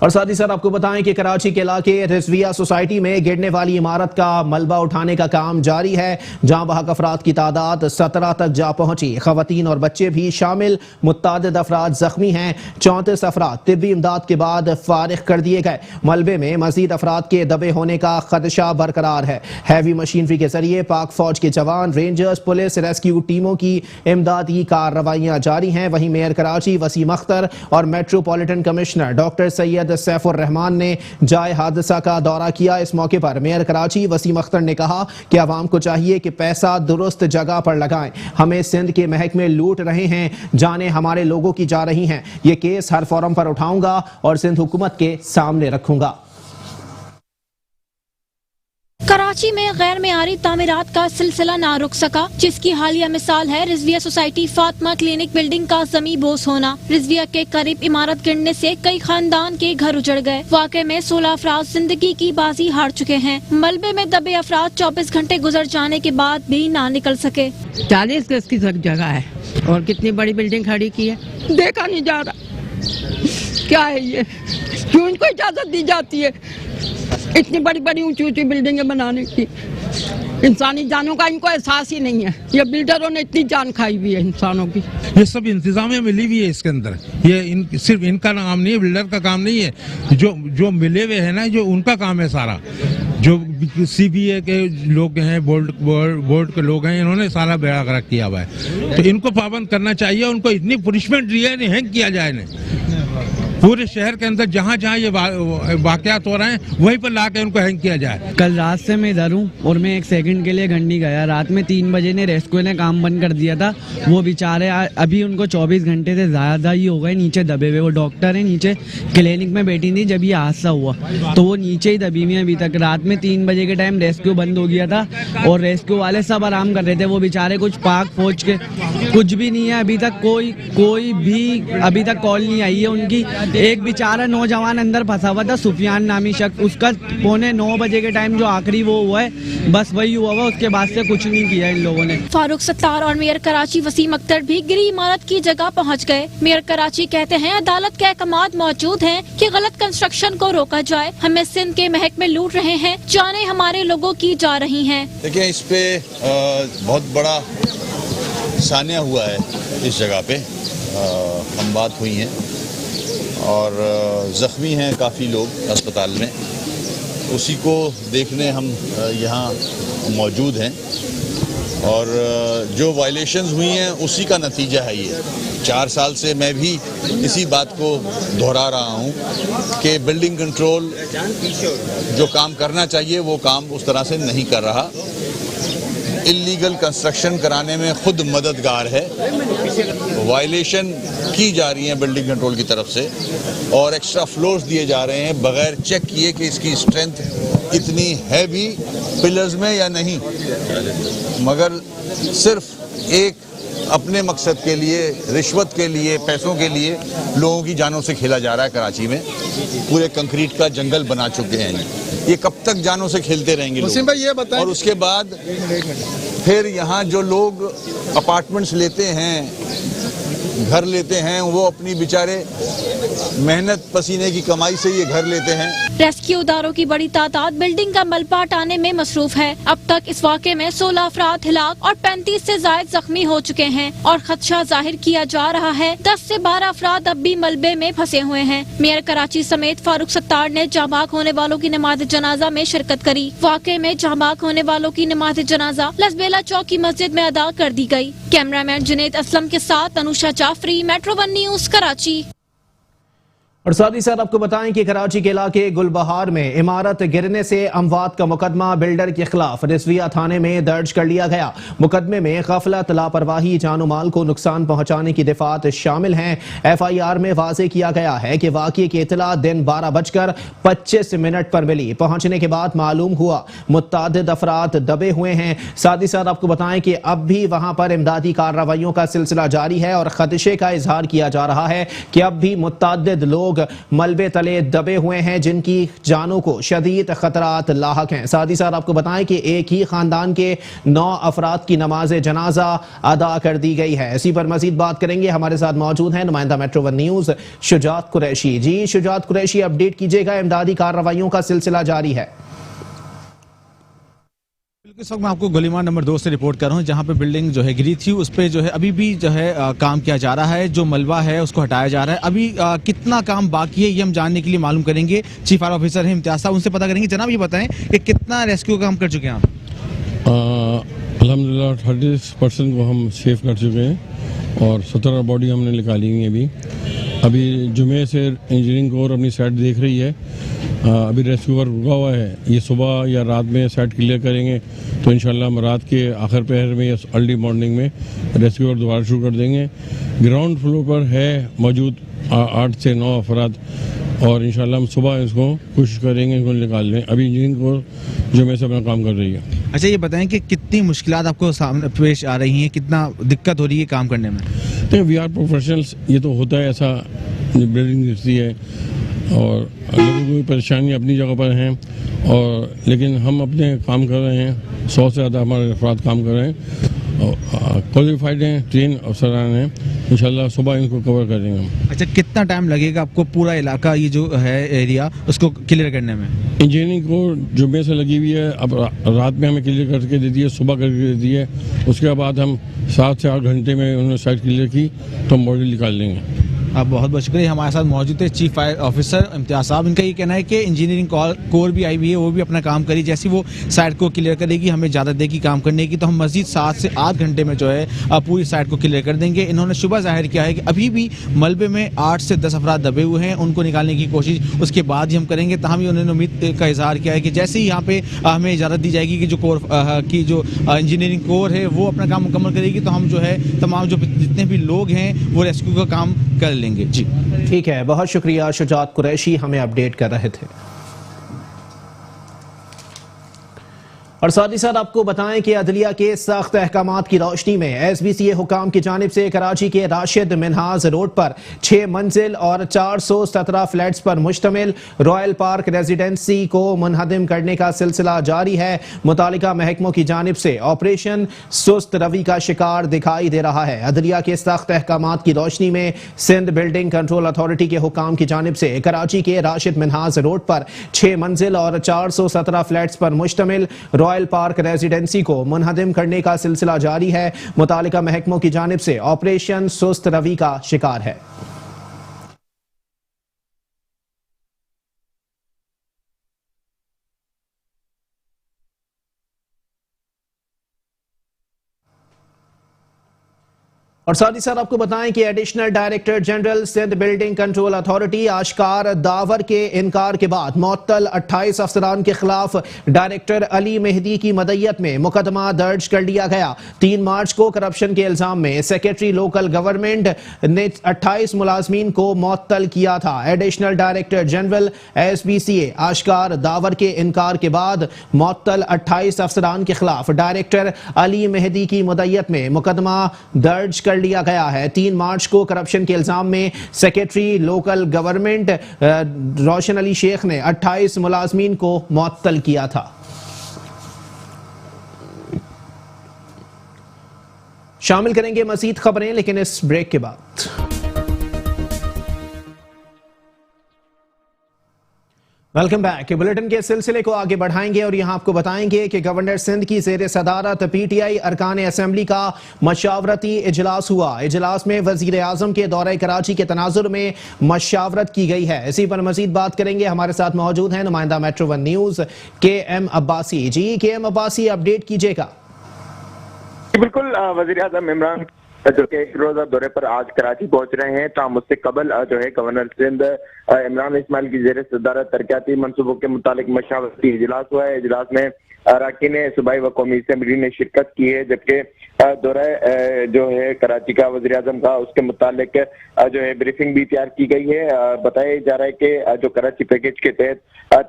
और साथ ही साथ आपको बताएं कि कराची के इलाके रिजविया सोसाइटी में गिरने वाली इमारत का मलबा उठाने का काम जारी है, जहां बहक अफराद की तादाद 17 तक जा पहुंची। खवातीन और बच्चे भी शामिल, मुत्तादिद अफराद जख्मी हैं। 34 अफराद तिब्बी इमदाद के बाद फारिग कर दिए गए। मलबे में मजीद अफराद के दबे होने का खदशा बरकरार है। हैवी मशीनरी के जरिए पाक फौज के जवान, रेंजर्स, पुलिस, रेस्क्यू टीमों की इमदादी कार्रवाइयां जारी हैं। वहीं मेयर कराची वसीम अख्तर और metropolitan commissioner doctor Syed Saifur Rahman ने जाए हादसा का दौरा किया। इस मौके पर मेयर कराची वसीम अख्तर ने कहा कि आवाम को चाहिए कि पैसा दुरुस्त जगह पर लगाएं। हमें सिंध के महकमे लूट रहे हैं, जाने हमारे लोगों की जा रही हैं। ये केस हर फोरम पर उठाऊंगा और सिंध हुकूमत के सामने रखूंगा। कराची में गैर मेयारी तामीरात का सिलसिला ना रुक सका, जिसकी हालिया मिसाल है Rizvia society Fatima clinic building का जमी बोस होना। रिजविया के करीब इमारत गिरने से कई खानदान के घर उजड़ गए। वाकई में 16 अफराद जिंदगी की बाजी हार चुके हैं। मलबे में दबे अफराद 24 घंटे गुजर जाने के बाद भी ना निकल सके। 40 गज की जगह है और कितनी बड़ी बिल्डिंग खड़ी की है, देखा नहीं जा रहा। क्या है ये, क्यों इनको इजाजत दी जाती है इतनी बड़ी बड़ी ऊंची ऊंची बिल्डिंगें बनाने की? इंसानी जानों का इनको एहसास ही नहीं है। ये बिल्डरों ने इतनी जान खाई हुई है इंसानों की। ये सब इंतजामिया मिली हुई है इसके अंदर। ये सिर्फ इनका काम नहीं है, बिल्डर का काम नहीं है। जो मिले हुए हैं ना, जो उनका काम है सारा। जो सीबीए के लोग हैं, बोर्ड के लोग हैं, इन्होंने सारा बेड़ा गर्क किया हुआ है। तो इनको पाबंद करना चाहिए। उनको इतनी पनिशमेंट दी है, हैंग किया जाए इन्हें। पूरे शहर के अंदर जहाँ जहाँ ये वाकयात हो रहे हैं वहीं पर ला के उनको हैंग किया जाए। कल रात से मैं इधर हूँ और मैं एक सेकंड के लिए घर नहीं गया। रात में 3 बजे ने रेस्क्यू ने काम बंद कर दिया था। वो बेचारे अभी उनको 24 घंटे से ज़्यादा ही हो गए नीचे दबे हुए। वो डॉक्टर है, नीचे क्लिनिक में बैठी थी जब ये हादसा हुआ, तो वो नीचे ही दबी हुई है अभी तक। रात में 3 बजे के टाइम रेस्क्यू बंद हो गया था और रेस्क्यू वाले सब आराम कर रहे थे। वो बेचारे कुछ पाक फौज के कुछ भी नहीं है अभी तक। कोई भी अभी तक कॉल नहीं आई है उनकी। एक बेचारा नौजवान अंदर फंसा हुआ था, सुफियान नामी शख्स, उसका 8:45 बजे के टाइम जो आखिरी वो हुआ है, बस वही हुआ हुआ। उसके बाद से कुछ नहीं किया इन लोगों ने। फारूक सत्तार और मेयर कराची वसीम अख्तर भी गिरी इमारत की जगह पहुंच गए। मेयर कराची कहते हैं अदालत के अहकामात मौजूद हैं कि गलत कंस्ट्रक्शन को रोका जाए। हमें सिंध के महकमे लूट रहे हैं, जाने हमारे लोगों की जा रही हैं। देखिए, इस पे बहुत बड़ा सानिया हुआ है। इस जगह पे खंबात हुई हैं और ज़ख्मी हैं काफ़ी लोग अस्पताल में। उसी को देखने हम यहाँ मौजूद हैं और जो वायलेशंस हुई हैं उसी का नतीजा है ये। 4 साल से मैं भी इसी बात को दोहरा रहा हूँ कि बिल्डिंग कंट्रोल जो काम करना चाहिए वो काम उस तरह से नहीं कर रहा। इल्लीगल कंस्ट्रक्शन कराने में खुद मददगार है, वायलेशन की जा रही है बिल्डिंग कंट्रोल की तरफ से और एक्स्ट्रा फ्लोर्स दिए जा रहे हैं बगैर चेक किए कि इसकी स्ट्रेंथ इतनी है भी पिलर्स में या नहीं, मगर सिर्फ एक अपने मकसद के लिए, रिश्वत के लिए, पैसों के लिए लोगों की जानों से खेला जा रहा है। कराची में पूरे कंक्रीट का जंगल बना चुके हैं। ये कब तक जानों से खेलते रहेंगे लोग? भाई ये बताएं। और उसके बाद फिर यहाँ जो लोग अपार्टमेंट्स लेते हैं, घर लेते हैं, वो अपनी बेचारे मेहनत पसीने की कमाई से ये घर लेते हैं। रेस्क्यूदारों की बड़ी तादाद बिल्डिंग का मलबा हटाने में मसरूफ है। अब तक इस वाक़े में 16 अफराद हिलाक और 35 से जायद जख्मी हो चुके हैं और खदशा जाहिर किया जा रहा है 10 से 12 अफराद अब भी मलबे में फंसे हुए हैं। मेयर कराची समेत फारूक सत्तार ने जांबाक होने वालों की नमाज जनाजा में शिरकत करी। वाक़े में जांबाक होने वालों की नमाज जनाजा लसबेला चौक की मस्जिद में अदा कर दी गयी। कैमरामैन जुनेद असलम के साथ अनुषा जाफरी, मेट्रो 1 न्यूज, कराची। और साथ ही साथ आपको बताएं कि कराची के इलाके गुलबहार में इमारत गिरने से अमवात का मुकदमा बिल्डर के खिलाफ रिजविया थाने में दर्ज कर लिया गया। मुकदमे में गफलत, लापरवाही, जानो माल को नुकसान पहुंचाने की दिफात शामिल हैं। FIR में वाजे किया गया है कि वाक़ये की इतला दिन 12:25 पर मिली। पहुंचने के बाद मालूम हुआ मुत्तादिद अफराद दबे हुए हैं। साथ ही साथ आपको बताएं कि अब भी वहां पर इमदादी कार्रवाइयों का सिलसिला जारी है और खदशे का इजहार किया जा रहा है कि अब भी मुत्तादिद लोग मलबे तले दबे हुए हैं जिनकी जानों को शदीद खतरात लाहक हैं। साथ ही साथ आपको बताएं कि एक ही खानदान के 9 अफराद की नमाज जनाजा अदा कर दी गई है। इसी पर मजीद बात करेंगे। हमारे साथ मौजूद हैं नुमाइंदा मेट्रो 1 न्यूज शुजात कुरैशी। जी शुजात कुरैशी, अपडेट कीजिएगा, इमदादी कार्रवाइयों का सिलसिला जारी है। इस वक्त मैं आपको गोलीमार नंबर 2 से रिपोर्ट कर रहा हूँ, जहाँ पे बिल्डिंग जो है गिरी थी उस पे जो है अभी भी जो है काम किया जा रहा है। जो मलबा है उसको हटाया जा रहा है। अभी कितना काम बाकी है ये हम जानने के लिए मालूम करेंगे। चीफ फायर ऑफिसर है इम्तियाज साहब, उनसे पता करेंगे। जनाब ये बताएं कि कितना रेस्क्यू का काम कर चुके हैं आप? अल्हम्दुलिल्लाह 30% को हम सेव कर चुके हैं और 17 बॉडी हमने निकाली हुई है। अभी जुमे से इंजीनियरिंग कोर अपनी साइट देख रही है। अभी रेस्क्यू वर्क रुका हुआ है। ये सुबह या रात में साइट क्लियर करेंगे तो इंशाल्लाह हम रात के आखिर पहर में या अर्ली मॉर्निंग में रेस्क्यू वर्क दोबारा शुरू कर देंगे। ग्राउंड फ्लोर पर है मौजूद 8 से 9 अफराद और इंशाल्लाह हम सुबह इसको कोशिश करेंगे इनको निकाल लें। अभी इंजीनियरिंग कोर जुमे से अपना काम कर रही है। अच्छा ये बताएं कि कितनी मुश्किलात आपको सामने पेश आ रही हैं, कितना दिक्कत हो रही है काम करने में? तो वी आर प्रोफेशनल्स, ये तो होता है ऐसा, बिल्डिंग गिरती है और लोगों की परेशानी अपनी जगह पर हैं और लेकिन हम अपने काम कर रहे हैं। 100 से ज़्यादा हमारे अफराद काम कर रहे हैं और क्वालिफाइड हैं, ट्रेन अफसरान हैं। इंशाल्लाह सुबह इनको कवर करेंगे हम। अच्छा कितना टाइम लगेगा आपको पूरा इलाका ये जो है एरिया उसको क्लियर करने में? इंजीनियरिंग को जुम्मे से लगी हुई है। अब रात में हमें क्लियर करके दे दी है, सुबह करके दे दी है। उसके बाद हम 7 से 8 घंटे में उन्होंने साइट क्लियर की तो हम बॉडी निकाल लेंगे। आप बहुत बहुत शुक्रिया। हमारे साथ मौजूद है चीफ फायर ऑफिसर इम्तियाज साहब। इनका ये कहना है कि इंजीनियरिंग कोर भी आई हुई है, वो भी अपना काम करी। जैसे वो साइट को क्लियर करेगी, हमें ज़्यादा देगी काम करने की, तो हम मजीद 7 से 8 घंटे में जो है पूरी साइट को क्लियर कर देंगे। इन्होंने शुबह जाहिर किया है कि अभी भी मलबे में 8 से 10 अफराद दबे हुए हैं, उनको निकालने की कोशिश उसके बाद ही हम करेंगे। तहम ही उन्होंने उम्मीद का इजहार किया है कि जैसे ही यहाँ पे हमें इजाज़त दी जाएगी कि जो कोर की जो इंजीनियरिंग कोर है वो अपना काम मुकम्मल करेगी तो हम जो है तमाम जो जितने भी लोग हैं वो रेस्क्यू का काम कर लेंगे। जी ठीक है, बहुत शुक्रिया शुजात कुरैशी, हमें अपडेट कर रहे थे। और साथ ही साथ आपको बताएं कि अदलिया के सख्त अहकामात की रोशनी में SBCA हुकाम की जानिब से कराची के राशिद मिनहाज रोड पर 6 मंजिल और 417 फ्लैट्स पर मुश्तमिल रॉयल पार्क रेजिडेंसी को मुनहदिम करने का सिलसिला जारी है। मुतालिका महकमों की जानिब से ऑपरेशन सुस्त रवि का शिकार दिखाई दे रहा है। अदलिया के सख्त अहकामात की रोशनी में सिंध बिल्डिंग कंट्रोल अथॉरिटी के हुकाम की जानिब से कराची के राशिद मिनहाज रोड पर 6 मंजिल और 417 फ्लैट्स पर मुश्तमिल रॉयल पार्क रेजिडेंसी को मुनहदिम करने का सिलसिला जारी है। मुतालिका महकमों की जानिब से ऑपरेशन सुस्त रवि का शिकार है। और साथ ही साथ आपको बताएं कि additional director general Sindh building control authority Ashkar Dawar के इनकार के बाद मुअत्तल 28 अफसरान के खिलाफ डायरेक्टर अली मेहदी की मदय्यत में मुकदमा दर्ज कर लिया गया। 3 मार्च को करप्शन के इल्जाम में सेक्रेटरी लोकल गवर्नमेंट ने 28 मुलाजमीन को मुअत्तल किया था। Additional director general SBCA Ashkar Dawar के इनकार के बाद मुअत्तल 28 अफसरान के खिलाफ डायरेक्टर अली मेहदी की मदय्यत में मुकदमा दर्ज कर लिया गया है। 3 मार्च को करप्शन के इल्जाम में सेक्रेटरी लोकल गवर्नमेंट रोशन अली शेख ने 28 मुलाजमीन को मुअत्तल किया था। शामिल करेंगे मजीद खबरें, लेकिन इस ब्रेक के बाद। Welcome back. बुलेटिन के सिलसिले को आगे बढ़ाएंगे और यहां आपको बताएंगे कि गवर्नर सिंध की जेर सदारत PTI अरकान असेंबली का मशावरती इजलास हुआ। इजलास में वजीर आजम के दौरे कराची के तनाजुर में मशावरत की गई है। इसी पर मजीद बात करेंगे। हमारे साथ मौजूद हैं नुमाइंदा मेट्रो 1 न्यूज KM अब्बासी। जी KM अब्बासी, अपडेट कीजिएगा। बिल्कुल, वजीर आजम इमरान जो कि एक रोजा दौरे पर आज कराची पहुंच रहे हैं, ताम उससे कबल जो है गवर्नर सिंध इमरान इस्माइल की जेर सदारत तरक्याती मनसूबों के मुतालिक मशावरती इजलास हुआ है। इजलास में अरकान सूबाई व कौमी असेंबली ने शिरकत की है, जबकि दौरा जो है कराची का वजीर आजम का उसके मुतालिक जो है ब्रीफिंग भी तैयार की गई है। बताया जा रहा है कि जो कराची पैकेज के तहत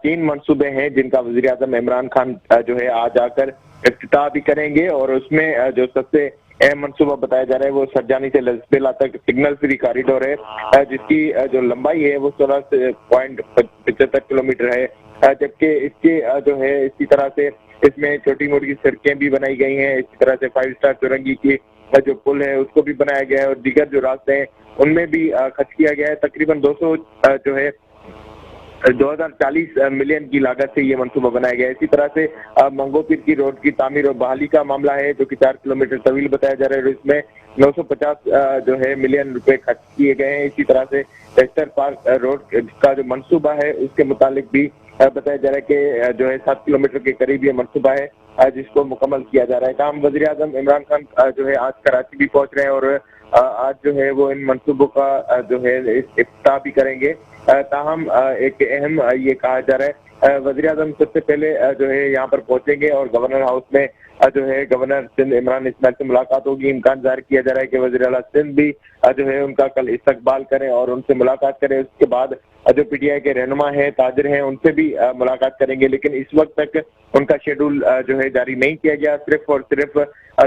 3 मनसूबे हैं जिनका वजीर आजम इमरान खान जो है आज आकर इफ्तिताह भी करेंगे, और उसमें जो सबसे अहम मनसूबा बताया जा रहा है वो सरजानी से लजबेला तक सिग्नल फ्री कॉरिडोर है, जिसकी जो लंबाई है वो 16.75 किलोमीटर है। जबकि इसके जो है इसी तरह से इसमें छोटी मोटी सड़कें भी बनाई गई हैं। इसी तरह से 5 स्टार चौरंगी की जो पुल है उसको भी बनाया गया है, और दीगर जो रास्ते हैं उनमें भी खर्च किया गया है। तकरीबन 200 जो है 2040 मिलियन की लागत से ये मंसूबा बनाया गया है। इसी तरह से मंगोपीर की रोड की तामीर और बहाली का मामला है, जो कि 4 किलोमीटर तवील बताया जा रहा है, इसमें 950 जो है मिलियन रुपए खर्च किए गए हैं। इसी तरह से वेस्टर्न पार्क रोड का जो मंसूबा है उसके मुतालिक भी बताया जा रहा है कि जो है 7 किलोमीटर के करीब ये मंसूबा है जिसको मुकम्मल किया जा रहा है। काम वजीर आजम इमरान खान जो है आज कराची भी पहुंच रहे हैं, और आज जो है वो इन मंसूबों का जो है इफ्तिताह भी करेंगे। ताहम एक अहम ये कहा जा रहा है वजीर आजम सबसे पहले जो है यहाँ पर पहुंचेंगे और गवर्नर हाउस में जो है गवर्नर सिंध इमरान इस्माइल से मुलाकात होगी। इम्कान जाहिर किया जा रहा है कि वजीर आला सिंध भी जो है उनका कल इस्तकबाल करें और उनसे मुलाकात करें। उसके बाद जो PTI के रहनुमा हैं, ताजिर हैं, उनसे भी मुलाकात करेंगे, लेकिन इस वक्त तक उनका शेड्यूल जो है जारी नहीं किया गया। सिर्फ और सिर्फ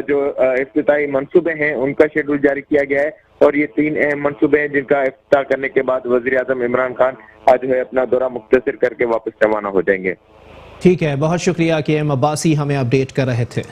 जो इफ्तिताई मंसूबे हैं उनका शेड्यूल जारी किया गया है, और ये 3 अहम मंसूबे हैं जिनका इफ्तिताह करने के बाद वजीर आजम इमरान खान आज जो है अपना दौरा मुख्तसर करके वापस रवाना हो जाएंगे। ठीक है, बहुत शुक्रिया KM अब्बासी, हमें अपडेट कर रहे थे।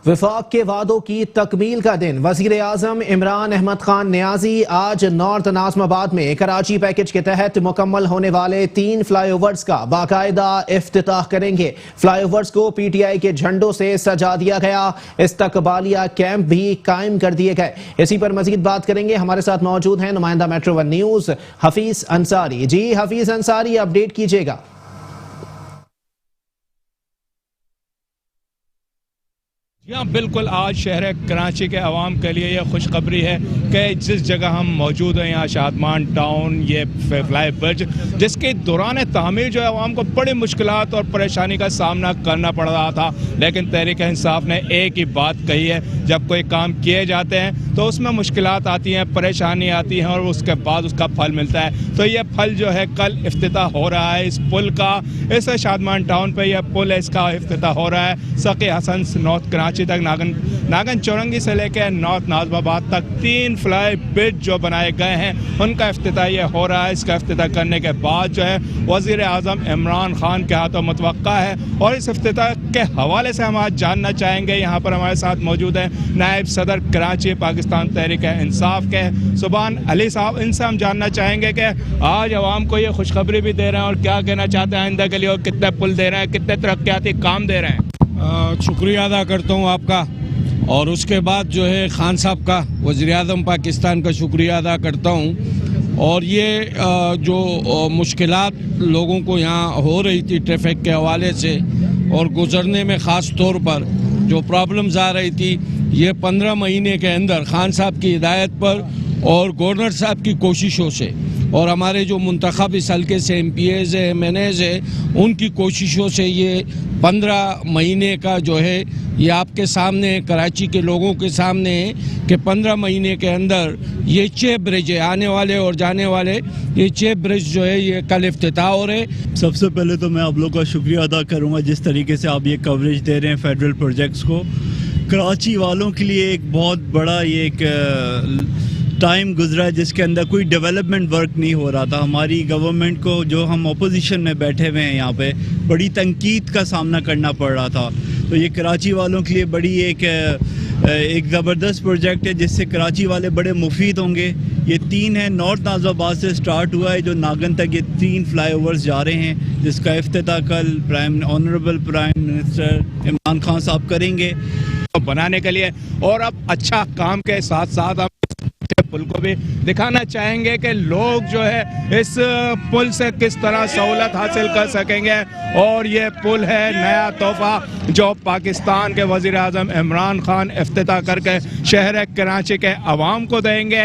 विफाक के वादों की तकमील का दिन। वजीर आजम इमरान अहमद खान नियाजी आज नॉर्थ नाज़िमाबाद में कराची पैकेज के तहत मुकम्मल होने वाले 3 फ्लाईओवर्स का बाकायदा इफ्तिताह करेंगे। फ्लाईओवर्स को PTI के झंडों से सजा दिया गया। इस्तकबालिया कैंप भी कायम कर दिए गए। इसी पर मजीद बात करेंगे। हमारे साथ मौजूद हैं नुमाइंदा मेट्रो 1 न्यूज हफीज अंसारी। जी हफीज अंसारी, अपडेट कीजिएगा। जी हाँ, बिल्कुल, आज शहर कराची के अवाम के लिए यह खुशखबरी है कि जिस जगह हम मौजूद हैं यहाँ शादमान टाउन, ये फ्लाई ब्रिज, जिसके दौरान तामीर जो है अवाम को बड़ी मुश्किलात और परेशानी का सामना करना पड़ रहा था, लेकिन तहरीक इंसाफ ने एक ही बात कही है, जब कोई काम किए जाते हैं तो उसमें मुश्किलात आती हैं, परेशानी आती हैं, और उसके बाद उसका फल मिलता है। तो ये फल जो है कल इफ्तिताह हो रहा है इस पुल का। इस शादमान टाउन पर यह पुल है, इसका इफ्तिताह हो रहा है। सकी हसन नॉर्थ कराची तक नागन चौरंगी से लेकर नॉर्थ नाज़िमाबाद तक 3 फ्लाई ब्रिज जो बनाए गए हैं उनका इफ्तिताह ये हो रहा है। इसका इफ्तिताह करने के बाद जो है वज़ीर आज़म इमरान खान के हाथों मुतवक्का है, और इस इफ्तिताह के हवाले से हम आज जानना चाहेंगे। यहाँ पर हमारे साथ मौजूद हैं नायब सदर कराची पाकिस्तान तहरीक इंसाफ के सुभान अली साहब। इनसे हम जानना चाहेंगे कि आज अवाम को ये खुशखबरी भी दे रहे हैं और क्या कहना चाहते हैं आइंदा के लिए, और कितने पुल दे रहे हैं, कितने तरक्याती काम दे रहे हैं। शुक्रिया अदा करता हूँ आपका, और उसके बाद जो है खान साहब का, वज़ीर आज़म पाकिस्तान का शुक्रिया अदा करता हूँ। और ये जो मुश्किलात लोगों को यहाँ हो रही थी ट्रैफिक के हवाले से, और गुजरने में ख़ास तौर पर जो प्रॉब्लम्स आ रही थी, ये 15 महीने के अंदर खान साहब की हिदायत पर और गवर्नर साहब की कोशिशों से और हमारे जो मुंतखब इस हल्के से MPAs है, MNAs है, उनकी कोशिशों से ये 15 महीने का जो है ये आपके सामने, कराची के लोगों के सामने है कि 15 महीने के अंदर ये 6 ब्रिज है, आने वाले और जाने वाले ये 6 ब्रिज जो है ये कल इफ्तिताह हो रहे। सबसे पहले तो मैं आप लोगों का शुक्रिया अदा करूंगा जिस तरीके से आप ये कवरेज दे रहे हैं फेडरल प्रोजेक्ट्स को। कराची वालों के लिए एक बहुत बड़ा ये एक टाइम गुजरा है जिसके अंदर कोई डेवलपमेंट वर्क नहीं हो रहा था। हमारी गवर्नमेंट को, जो हम अपोजिशन में बैठे हुए हैं यहाँ पे, बड़ी तनकीद का सामना करना पड़ रहा था। तो ये कराची वालों के लिए बड़ी एक ज़बरदस्त प्रोजेक्ट है जिससे कराची वाले बड़े मुफीद होंगे। ये 3 है, नॉर्थ नाज़ाबाद से स्टार्ट हुआ है जो नागन तक, ये 3 फ्लाईओवर्स जा रहे हैं जिसका इफ्तिताह कल honourable prime minister Imran Khan साहब करेंगे बनाने के लिए। और अब अच्छा काम के साथ साथ हम पुल को भी दिखाना चाहेंगे कि लोग जो है इस पुल से किस तरह सहूलत हासिल कर सकेंगे। और ये पुल है नया तोहफा जो पाकिस्तान के वज़ीर आज़म इमरान खान इफ्तिताह करके शहर कराची के अवाम को देंगे।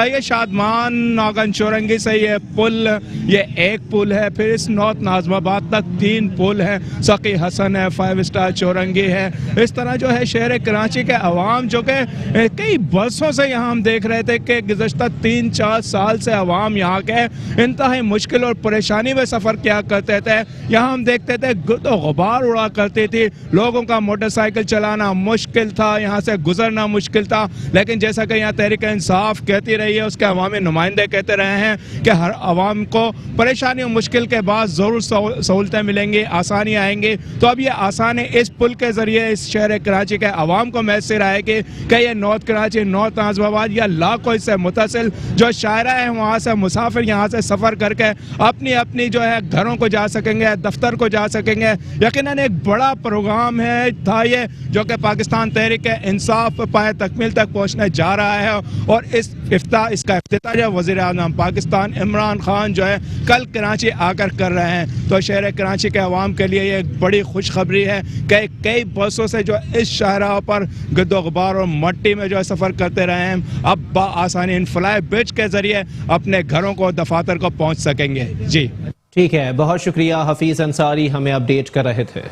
ये शादमान नागन चौरंगी से ये पुल, ये एक पुल है, फिर इस नॉर्थ नाज़माबाद तक 3 पुल हैं, सकी हसन है, 5 स्टार चौरंगी है। इस तरह जो है शहर कराची के अवाम जो कि कई बरसों से यहाँ हम देख रहे थे कि गुज़श्ता 3-4 साल से अवाम यहाँ के इंतहाई मुश्किल और परेशानी में सफ़र किया करते थे। यहाँ हम देखते थे गिरद गुबार उड़ा करती थी, लोगों का मोटरसाइकिल चलाना मुश्किल था, यहाँ से गुजरना मुश्किल था। लेकिन जैसा कि यहाँ तहरीक इंसाफ कहती रही है, उसके अवामी नुमाइंदे कहते रहे हैं कि हर अवाम को परेशानी और मुश्किल के बाद ज़रूर सहूलतें मिलेंगी, आसानी आएंगी। तो अब ये आसानी इस पुल के ज़रिए इस शहर कराची के अवाम को मैसर आएगी कि ये नॉर्थ कराची, नॉर्थ नाज़माबाद या लाखों से मुतसिल जो शायरा है वहाँ से मुसाफिर यहाँ से सफ़र करके अपनी अपनी जो है घरों को जा सकेंगे, दफ्तर को जा सकेंगे। यकीनन एक बड़ा प्रोग्राम है था ये जो कि पाकिस्तान तहरीक इंसाफ पाए तकमील तक पहुँचने जा रहा है। और इसका इफ्तिताह जो वज़ीर आज़म पाकिस्तान इमरान खान जो है कल कराची आकर कर रहे हैं। तो शहर कराची के अवाम के लिए ये एक बड़ी खुशखबरी है कि कई बरसों से जो इस शाहराह पर गिरदो गुबार और मट्टी में जो है सफ़र करते रहे हैं, अब आसानी इन फ्लाई ब्रिज के जरिए अपने घरों को, दफातर को पहुंच सकेंगे। जी ठीक है, बहुत शुक्रिया हफीज अंसारी, हमें अपडेट कर रहे थे।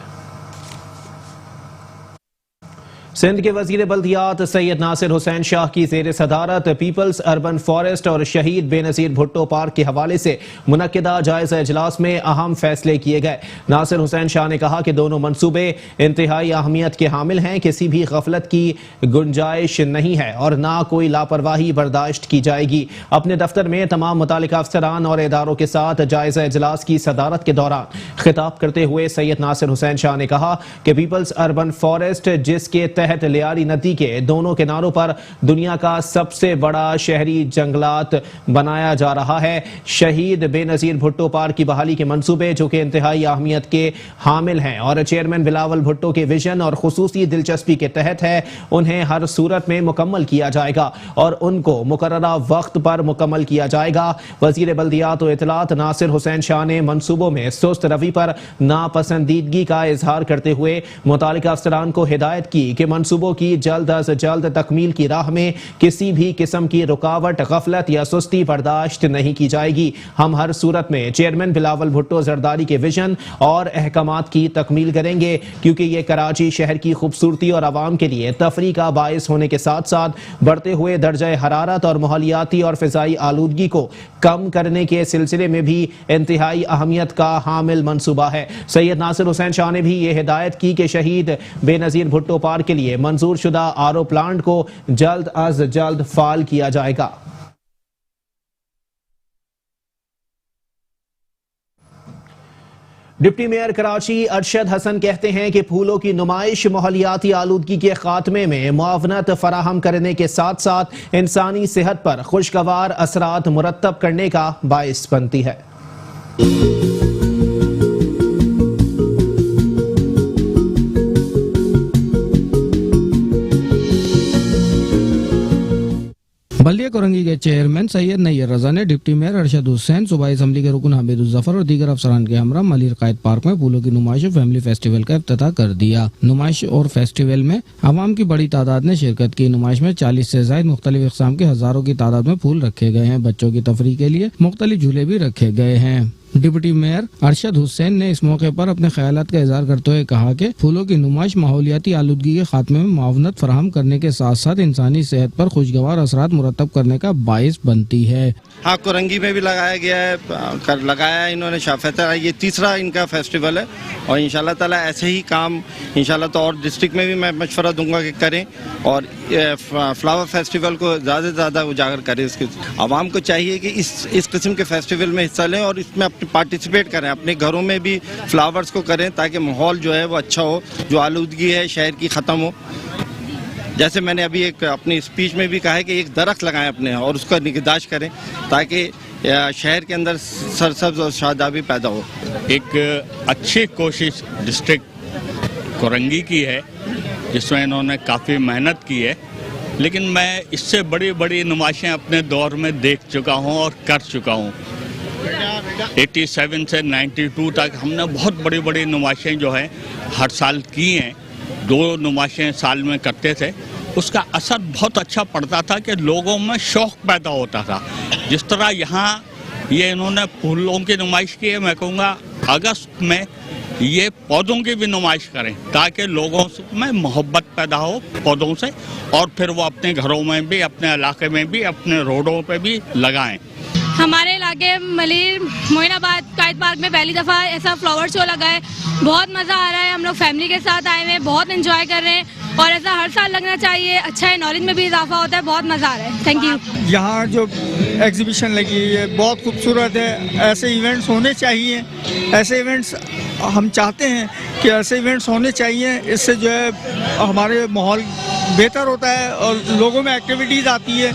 सिंध के वजीर बल्दियात सैयद नासिर हुसैन शाह की ज़ेर सदारत पीपल्स अर्बन फॉरेस्ट और शहीद बेनज़ीर भुट्टो पार्क के हवाले से मुनक्किदा जायज़ा इजलास में अहम फैसले किए गए। नासिर हुसैन शाह ने कहा कि दोनों मनसूबे इंतहाई अहमियत के हामिल हैं, किसी भी गफलत की गुंजाइश नहीं है और ना कोई लापरवाही बर्दाश्त की जाएगी। अपने दफ्तर में तमाम मुतालिका अफसरान और इदारों के साथ जायज़ा इजलास की सदारत के दौरान खिताब करते हुए सैयद नासिर हुसैन शाह ने कहा कि पीपल्स अर्बन फॉरेस्ट जिसके तहत लियारी नदी के दोनों किनारों पर दुनिया का सबसे बड़ा शहरी जंगलात बनाया जा रहा है। शहीद बेनज़ीर भुट्टो पार्क की बहाली के मंसूबे जो कि इंतहाई अहमियत के हामिल हैं और चेयरमैन बिलावल भुट्टो के विजन और खुसूसी दिलचस्पी के तहत है, उन्हें हर सूरत में मुकम्मल किया जाएगा और उनको मुकर्ररा वक्त पर मुकम्मल किया जाएगा। वजीर बल्दियात और इतलात नासिर हुसैन शाह ने मंसूबों में सुस्त रवि पर नापसंदीदगी का इजहार करते हुए मुतालिका अफसरान को हिदायत की कि मंसूबों की जल्द अज जल्द तकमील की राह में किसी भी किस्म की रुकावट, गफलत या सुस्ती बर्दाश्त नहीं की जाएगी। हम हर सूरत में चेयरमैन बिलावल भुट्टो जरदारी के विजन और अहकामात की तकमील करेंगे क्योंकि ये कराची शहर की खूबसूरती और आवाम के लिए तफरी का बायस होने के साथ साथ बढ़ते हुए दर्जा हरारत और माहौलियाती और फिजाई आलूदगी को कम करने के सिलसिले में भी इंतहाई अहमियत का हामिल मंसूबा है। सैयद नासिर हुसैन शाह ने भी ये हिदायत की कि शहीद बेनज़ीर भुट्टो पार्क के लिए मंजूर शुदा आरओ प्लांट को जल्द अज जल्द फाल किया जाएगा। डिप्टी मेयर कराची अरशद हसन कहते हैं कि फूलों की नुमाइश माहौलियाती आलूदगी के खात्मे में मुआवनत फराहम करने के साथ साथ इंसानी सेहत पर खुशगवार असरात मुरत्तब करने का बाइस बनती है। बल्दिया कोरंगी के चेयरमैन सैयद नैयर रजा ने डिप्टी मेयर अरशद हुसैन, सूबाई असम्बली के रुकन हामिद उज़्ज़फ़र और दीगर अफसरान के हमरा मलिर कायद पार्क में फूलों की नुमाइश और फैमिली फेस्टिवल का इफ्तिताह कर दिया। नुमाइश और फेस्टिवल में आवाम की बड़ी तादाद ने शिरकत की। नुमाइश में 40 से ज़ायद मुख्तलिफ इक़साम के हज़ारों की तादाद में फूल रखे गए हैं। बच्चों की तफरीह के लिए मुख्तलिफ झूले भी रखे गए हैं। डिप्टी मेयर अरशद हुसैन ने इस मौके पर अपने ख्यालात का इज़हार करते हुए कहा कि फूलों की नुमाइश माहौलियाती आलूदगी के खात्मे में मावनत फराहम करने के साथ साथ इंसानी सेहत पर खुशगवार असरात मुरतब करने का बाइस बनती है। हाँ, कोरंगी में भी लगाया गया है, लगाया है इन्होंने शाफेता। ये तीसरा इनका फेस्टिवल है और इंशाल्लाह ताला ऐसे ही काम इंशाल्लाह तो और डिस्ट्रिक्ट में भी मैं मशवरा दूंगा कि करें और फ्लावर फेस्टिवल को ज़्यादा से ज़्यादा उजागर करें। इसके आवाम को चाहिए कि इस किस्म के फेस्टिवल में हिस्सा लें और इसमें पार्टिसिपेट करें, अपने घरों में भी फ्लावर्स को करें ताकि माहौल जो है वो अच्छा हो, जो आलूदगी है शहर की ख़त्म हो। जैसे मैंने अभी एक अपनी स्पीच में भी कहा है कि एक दरख्त लगाएं अपने और उसका निगहदाश्त करें ताकि शहर के अंदर सरसब्ज और शादाबी पैदा हो। एक अच्छी कोशिश डिस्ट्रिक्ट कोरंगी की है जिसमें इन्होंने काफ़ी मेहनत की है, लेकिन मैं इससे बड़ी बड़ी नुमाइशें अपने दौर में देख चुका हूँ और कर चुका हूँ। 87 से 92 तक हमने बहुत बड़ी बड़ी नुमाइशें जो है हर साल की हैं। 2 नुमाइशें साल में करते थे, उसका असर बहुत अच्छा पड़ता था कि लोगों में शौक़ पैदा होता था। जिस तरह यहाँ ये इन्होंने फूलों की नुमाइश की है, मैं कहूँगा अगस्त में ये पौधों की भी नुमाइश करें ताकि लोगों में मोहब्बत पैदा हो पौधों से और फिर वो अपने घरों में भी, अपने इलाके में भी, अपने रोडों पे भी लगाएं। हमारे इलाके मलिर मोइनाबाद कायद पार्क में पहली दफ़ा ऐसा फ्लावर शो लगा है, बहुत मज़ा आ रहा है। हम लोग फैमिली के साथ आए हुए हैं, बहुत एंजॉय कर रहे हैं और ऐसा हर साल लगना चाहिए। अच्छा है, नॉलेज में भी इजाफा होता है, बहुत मज़ा आ रहा है। Thank you. यहाँ जो एग्जीबिशन लगी है बहुत खूबसूरत है। ऐसे इवेंट्स होने चाहिए, ऐसे इवेंट्स हम चाहते हैं कि ऐसे इवेंट्स होने चाहिए। इससे जो है हमारे माहौल बेहतर होता है और लोगों में एक्टिविटीज़ आती है।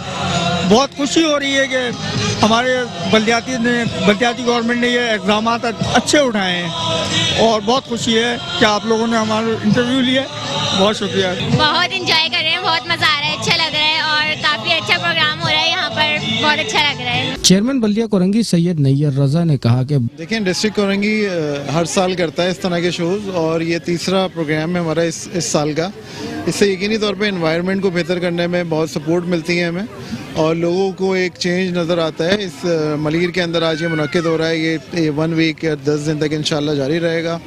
बहुत खुशी हो रही है कि हमारे बल्दियाती गवर्नमेंट ने ये इक़दाम अच्छे उठाए हैं और बहुत खुशी है कि आप लोगों ने हमारा इंटरव्यू लिया। बहुत शुक्रिया। बहुत इंजॉय कर रहे हैं, बहुत मज़ा आ रहा है, अच्छा लग रहा है और काफ़ी अच्छा प्रोग्राम हो रहा है यहाँ पर, बहुत अच्छा लग रहा है। चेयरमैन बल्दिया कोरंगी सैयद नैयर रजा ने कहा कि देखिए, डिस्ट्रिक्ट कोरंगी हर साल करता है इस तरह के शोज़ और ये तीसरा प्रोग्राम है हमारा इस साल का। इससे यकीनी तौर पे एनवायरनमेंट को बेहतर करने में बहुत सपोर्ट मिलती है हमें और लोगों को एक चेंज नज़र आता है। इस मलीर के अंदर आज ये मुनक्किद हो रहा है, ये 1 वीक या 10 दिन तक इंशाल्लाह जारी रहेगा।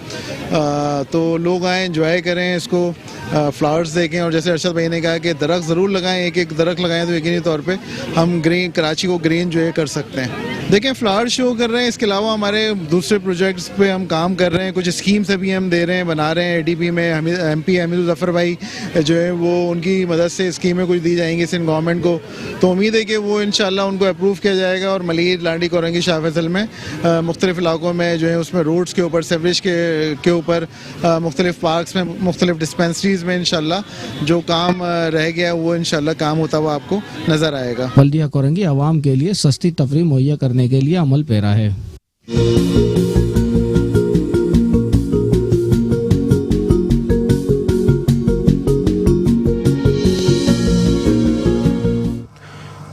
तो लोग आएँ, एंजॉय करें, इसको फ्लावर्स देखें और जैसे अरशद भाई ने कहा कि दरख्त ज़रूर लगाएं, एक एक दरख्त लगाएं तो यकीनी तौर पे हम ग्रीन कराची को ग्रीन जो है कर सकते हैं। देखें, फ्लावर शो कर रहे हैं, इसके अलावा हमारे दूसरे प्रोजेक्ट्स पे हम काम कर रहे हैं, कुछ स्कीम्स अभी हम दे रहे हैं, बना रहे हैं। ADP में MP हामिद उज़्ज़फ़र भाई जो है वो उनकी मदद से स्कीमें कुछ दी जाएंगी सिंध गवर्नमेंट को, तो उम्मीद है कि वो इंशाल्लाह उनको अप्रूव किया जाएगा और मलीर, लांडी, कोरंगी, शाह फैसल में मुख्तलिफ इलाकों में जो है उसमें रोड्स के ऊपर, सेवरेज के ऊपर, मुख्तलिफ पार्क्स में, मुख्तलिफ डिस्पेंसरीज में इंशाल्लाह जो काम रह गया वो इंशाल्लाह काम होता हुआ आपको नज़र आएगा। बल्दिया कोरंगी आवाम के लिए सस्ती तफरीह मुहैया करने के लिए अमल पेरा है।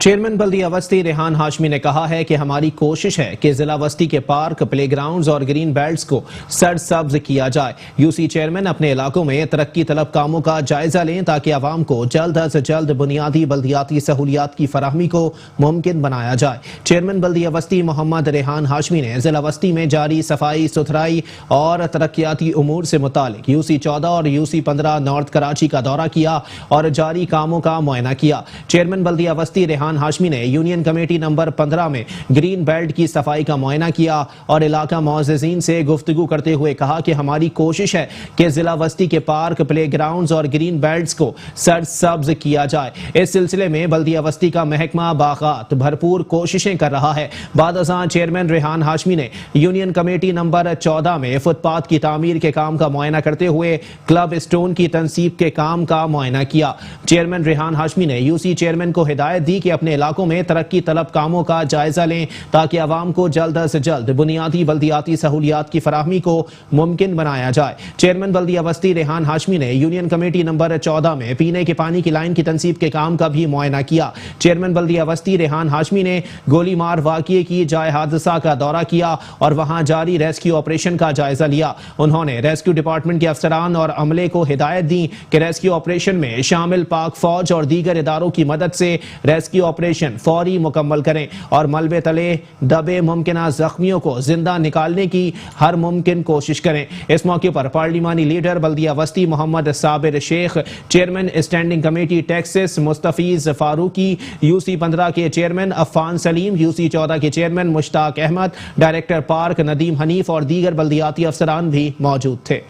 चेयरमैन बल्दिया वस्ती रेहान हाशमी ने कहा है कि हमारी कोशिश है कि जिला वस्ती के पार्क, प्लेग्राउंड्स और ग्रीन बेल्ट्स को सरसब्ज किया जाए। यूसी चेयरमैन अपने इलाकों में तरक्की तलब कामों का जायजा लें ताकि आवाम को जल्द अज जल्द बुनियादी बल्दियाती सहूलियात की फराहमी को मुमकिन बनाया जाए। चेयरमैन बल्दिया वस्ती मोहम्मद रेहान हाशमी ने जिला वस्ती में जारी सफाई सुथराई और तरक्याती उमूर से मुतालिक यूसी 14 और यूसी 15 नॉर्थ कराची का दौरा किया और जारी कामों का मुआयना किया। चेयरमैन बल्दिया वस्ती रेहान हाशमी ने यूनियन कमेटी नंबर 15 में ग्रीन बेल्ट की सफाई का मुआयना किया और इलाका मुअज़्ज़िज़ीन से गुफ्तगू करते हुए कहा कि हमारी कोशिश है कि जिला वस्ती के पार्क, प्लेग्राउंड्स और ग्रीन बेल्ट्स को सरसब्ज किया जाए। इस सिलसिले में बल्दिया वस्ती का महकमा बागात भरपूर कोशिशें कर रहा है। बाद अज़ां चेयरमैन रेहान हाशमी ने यूनियन कमेटी नंबर 14 में फुटपाथ की तामीर के काम का मुआयना करते हुए क्लब स्टोन की तनसीब के काम का मुआयना किया। चेयरमैन रेहान हाशमी ने यूसी चेयरमैन को हिदायत दी कि अपने अपने इलाकों में तरक्की तलब कामों का जायजा लें ताकि आवाम को जल्द से जल्द बुनियादी बल्दियाती सहूलियात की फराहमी को मुमकिन बनाया जाए। चेयरमैन बल्दिया वस्ती रेहान हाशमी ने यूनियन कमेटी नंबर 14 में पीने के पानी की लाइन की तनसीब के काम का भी मुआयना किया। चेयरमैन बल्दिया वस्ती रेहान हाशमी ने गोली मार वाक़ये की जाए हादसा का दौरा किया और वहां जारी रेस्क्यू ऑपरेशन का जायजा लिया। उन्होंने रेस्क्यू डिपार्टमेंट के अफसरान और अमले को हिदायत दी कि रेस्क्यू ऑपरेशन में शामिल पाक फौज और दीगर इदारों की मदद से रेस्क्यू ऑपरेशन फौरी मुकम्मल करें और मलबे तले दबे मुमकिना जख्मियों को जिंदा निकालने की हर मुमकिन कोशिश करें। इस मौके पर पार्लिमानी लीडर बल्दिया वस्ती Mohammad Sabir Sheikh, chairman standing committee taxes Mustafeez Farooqui, UC 15 के चेयरमैन अफान सलीम, यूसी 14 के chairman Mushtaq Ahmed, director park Nadeem Hanif और दीगर बल्दियाती अफसरान भी मौजूद थे।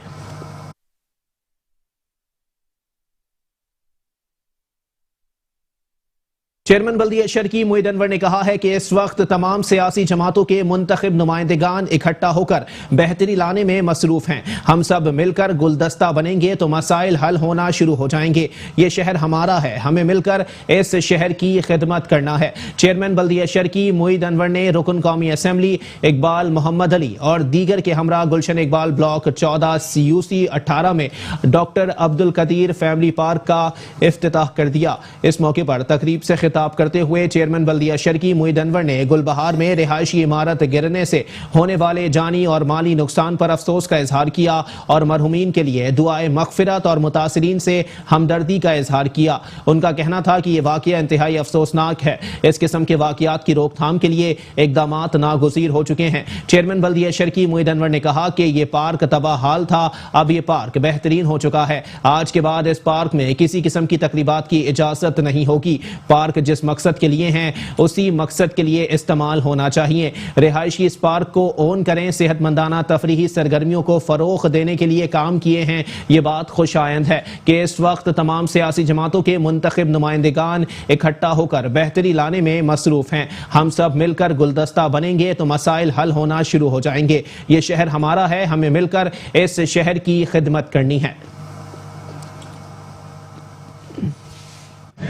चेयरमैन बल्दिया शर्की मोईद अनवर ने कहा है कि इस वक्त तमाम सियासी जमातों के मुंतखब नुमाइंदगान इकट्ठा होकर बेहतरी लाने में मसरूफ हैं। हम सब मिलकर गुलदस्ता बनेंगे तो मसाइल हल होना शुरू हो जाएंगे। ये शहर हमारा है, हमें मिलकर इस शहर की खिदमत करना है। चेयरमैन बल्दिया शर्की मोईद अनवर ने रुकन कौमी असम्बली इकबाल मोहम्मद अली और दीगर के हमरा गुलशन इकबाल ब्लॉक 14 CUC 18 में doctor Abdul Qadeer family park का इफ्तिताह कर दिया। इस मौके पर तकरीब से खिताब करते हुए चेयरमैन बल्दिया शर्की मोईद अनवर ने गुलबहार में रिहायशी इमारत गिरने से होने वाले जानी और माली नुकसान पर अफसोस का इजहार किया और मरहुमीन के लिए दुआए मगफिरत और मुतासिरीन से हमदर्दी का इजहार किया। उनका कहना था कि यह वाकया इंतहाई अफसोसनाक है। इस किस्म के वाकयात की रोकथाम के लिए इकदामात नागुज़ीर हो चुके हैं। चेयरमैन बल्दिया शर्की मोईद अनवर ने कहा कि यह पार्क तबाह हाल था, अब यह पार्क बेहतरीन हो चुका है। आज के बाद इस पार्क में किसी किस्म की तकरीबात की इजाजत नहीं होगी। पार्क जिस मकसद के लिए हैं उसी मकसद के लिए इस्तेमाल होना चाहिए। रिहायशी इस पार्क को ओन करें, सेहतमंदाना तफरीही सरगर्मियों को फरोग देने के लिए काम किए हैं। ये बात खुशायंद है कि इस वक्त तमाम सियासी जमातों के मुंतखब नुमाइंदगान इकट्ठा होकर बेहतरी लाने में मसरूफ हैं। हम सब मिलकर गुलदस्ता बनेंगे तो मसाइल हल होना शुरू हो जाएंगे। ये शहर हमारा है, हमें मिलकर इस शहर की खिदमत करनी है।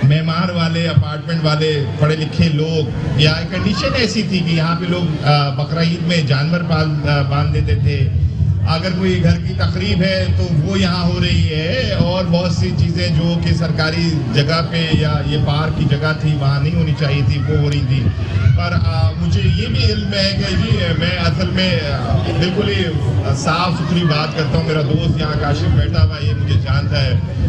मेहमान वाले, अपार्टमेंट वाले, पढ़े लिखे लोग, या कंडीशन ऐसी थी कि यहाँ पे लोग बकरा ईद में जानवर बांध देते थे। अगर कोई घर की तकरीब है तो वो यहाँ हो रही है और बहुत सी चीज़ें जो कि सरकारी जगह पे या ये पार्क की जगह थी वहाँ नहीं होनी चाहिए थी वो हो रही थी। पर मुझे ये भी इल्म है कि जी मैं असल में बिल्कुल ही साफ़ सुथरी बात करता हूँ। मेरा दोस्त यहाँ काशिफ बैठा हुआ ये मुझे जानता है।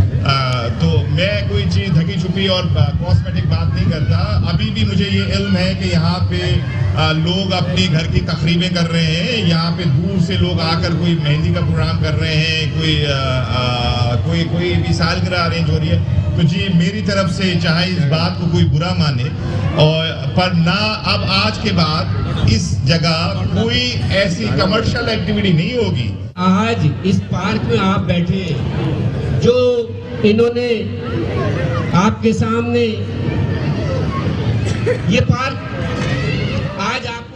तो मैं कोई चीज़ ढकी छुपी और कॉस्मेटिक बात नहीं करता। अभी भी मुझे ये इल्म है कि यहाँ पे लोग अपनी घर की तकरीबें कर रहे हैं। यहाँ पे दूर से लोग आकर कोई मेहंदी का प्रोग्राम कर रहे हैं, कोई भी सालगिरह अरेंज हो रही है। तो जी मेरी तरफ से चाहे इस बात को कोई बुरा माने और पर ना अब आज के बाद इस जगह कोई ऐसी कमर्शियल एक्टिविटी नहीं होगी। आज इस पार्क में आप बैठे जो इन्होंने आपके सामने ये पार्क आज आपको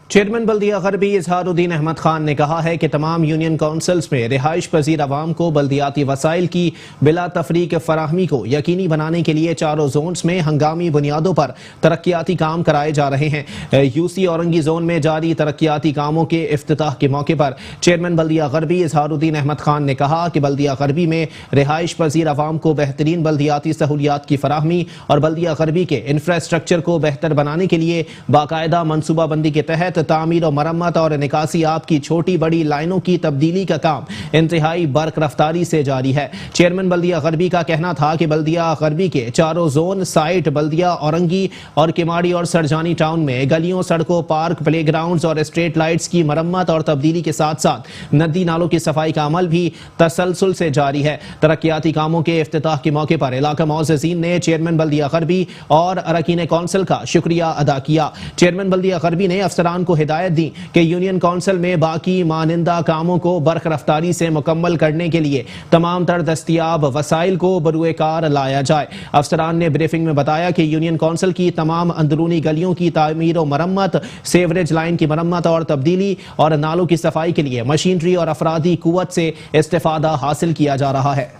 चेयरमैन बल्दिया गरबी इजहारुद्दीन अहमद खान ने कहा है कि तमाम यूनियन काउंसिल्स में रिहाइश पजीर आवाम को बल्दियाती वसाइल की बिला तफरीक फराहमी को यकीनी बनाने के लिए चारों जोन्स में हंगामी बुनियादों पर तरक्याती काम कराए जा रहे हैं। यूसी औरंगी जोन में जारी तरक्याती कामों के इफ्तिताह के मौके पर चेयरमैन बल्दिया गरबी इजहारुद्दीन अहमद खान ने कहा कि बल्दिया गरबी में रिहाइश पजीर आवाम को बेहतरीन बल्दियाती सहूलियात की फराहमी और बल्दिया गरबी के इंफ्रास्ट्रक्चर को बेहतर बनाने के लिए बाकायदा मनसूबाबंदी के तहत तामीर और मरम्मत और निकासी आप की छोटी बड़ी लाइनों की तब्दीली का काम इंतहाई बर्क रफ्तारी से जारी है। चेयरमैन बल्दिया गरबी का कहना था कि बल्दिया गरबी के चारों जोन साइट बल्दिया औरंगी और किमाड़ी और सरजानी टाउन में गलियों, सड़कों, पार्क, प्लेग्राउंड्स और स्ट्रीट लाइट्स की मरम्मत और तब्दीली के साथ साथ नदी नालों की सफाई का अमल भी तसलसल से जारी है। तरक्याती कामों के इफ्तिताह के मौके पर इलाका मुअज़्ज़िज़ीन ने चेयरमैन बल्दिया गरबी और अरकान कौंसिल का शुक्रिया अदा किया। चेयरमैन बल्दिया गरबी ने अफसरान को हिदायत दी कि यूनियन काउंसिल में बाकी मानिंदा कामों को बर्क रफ्तारी से मुकम्मल करने के लिए तमाम तर दस्तियाब वसाइल को बरूए कार लाया जाए। अफसरान ने ब्रीफिंग में बताया कि यूनियन काउंसिल की तमाम अंदरूनी गलियों की तामीर और मरम्मत, सेवरेज लाइन की मरम्मत और तब्दीली और नालों की सफाई के लिए मशीनरी और अफरादी कुव्वत से इस्तेफादा हासिल किया जा रहा है।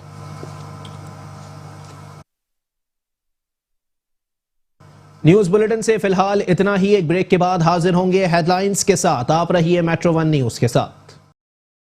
न्यूज बुलेटिन से फिलहाल इतना ही। एक ब्रेक के बाद हाजिर होंगे हेडलाइंस के साथ। आप रहिए मेट्रो 1 न्यूज के साथ।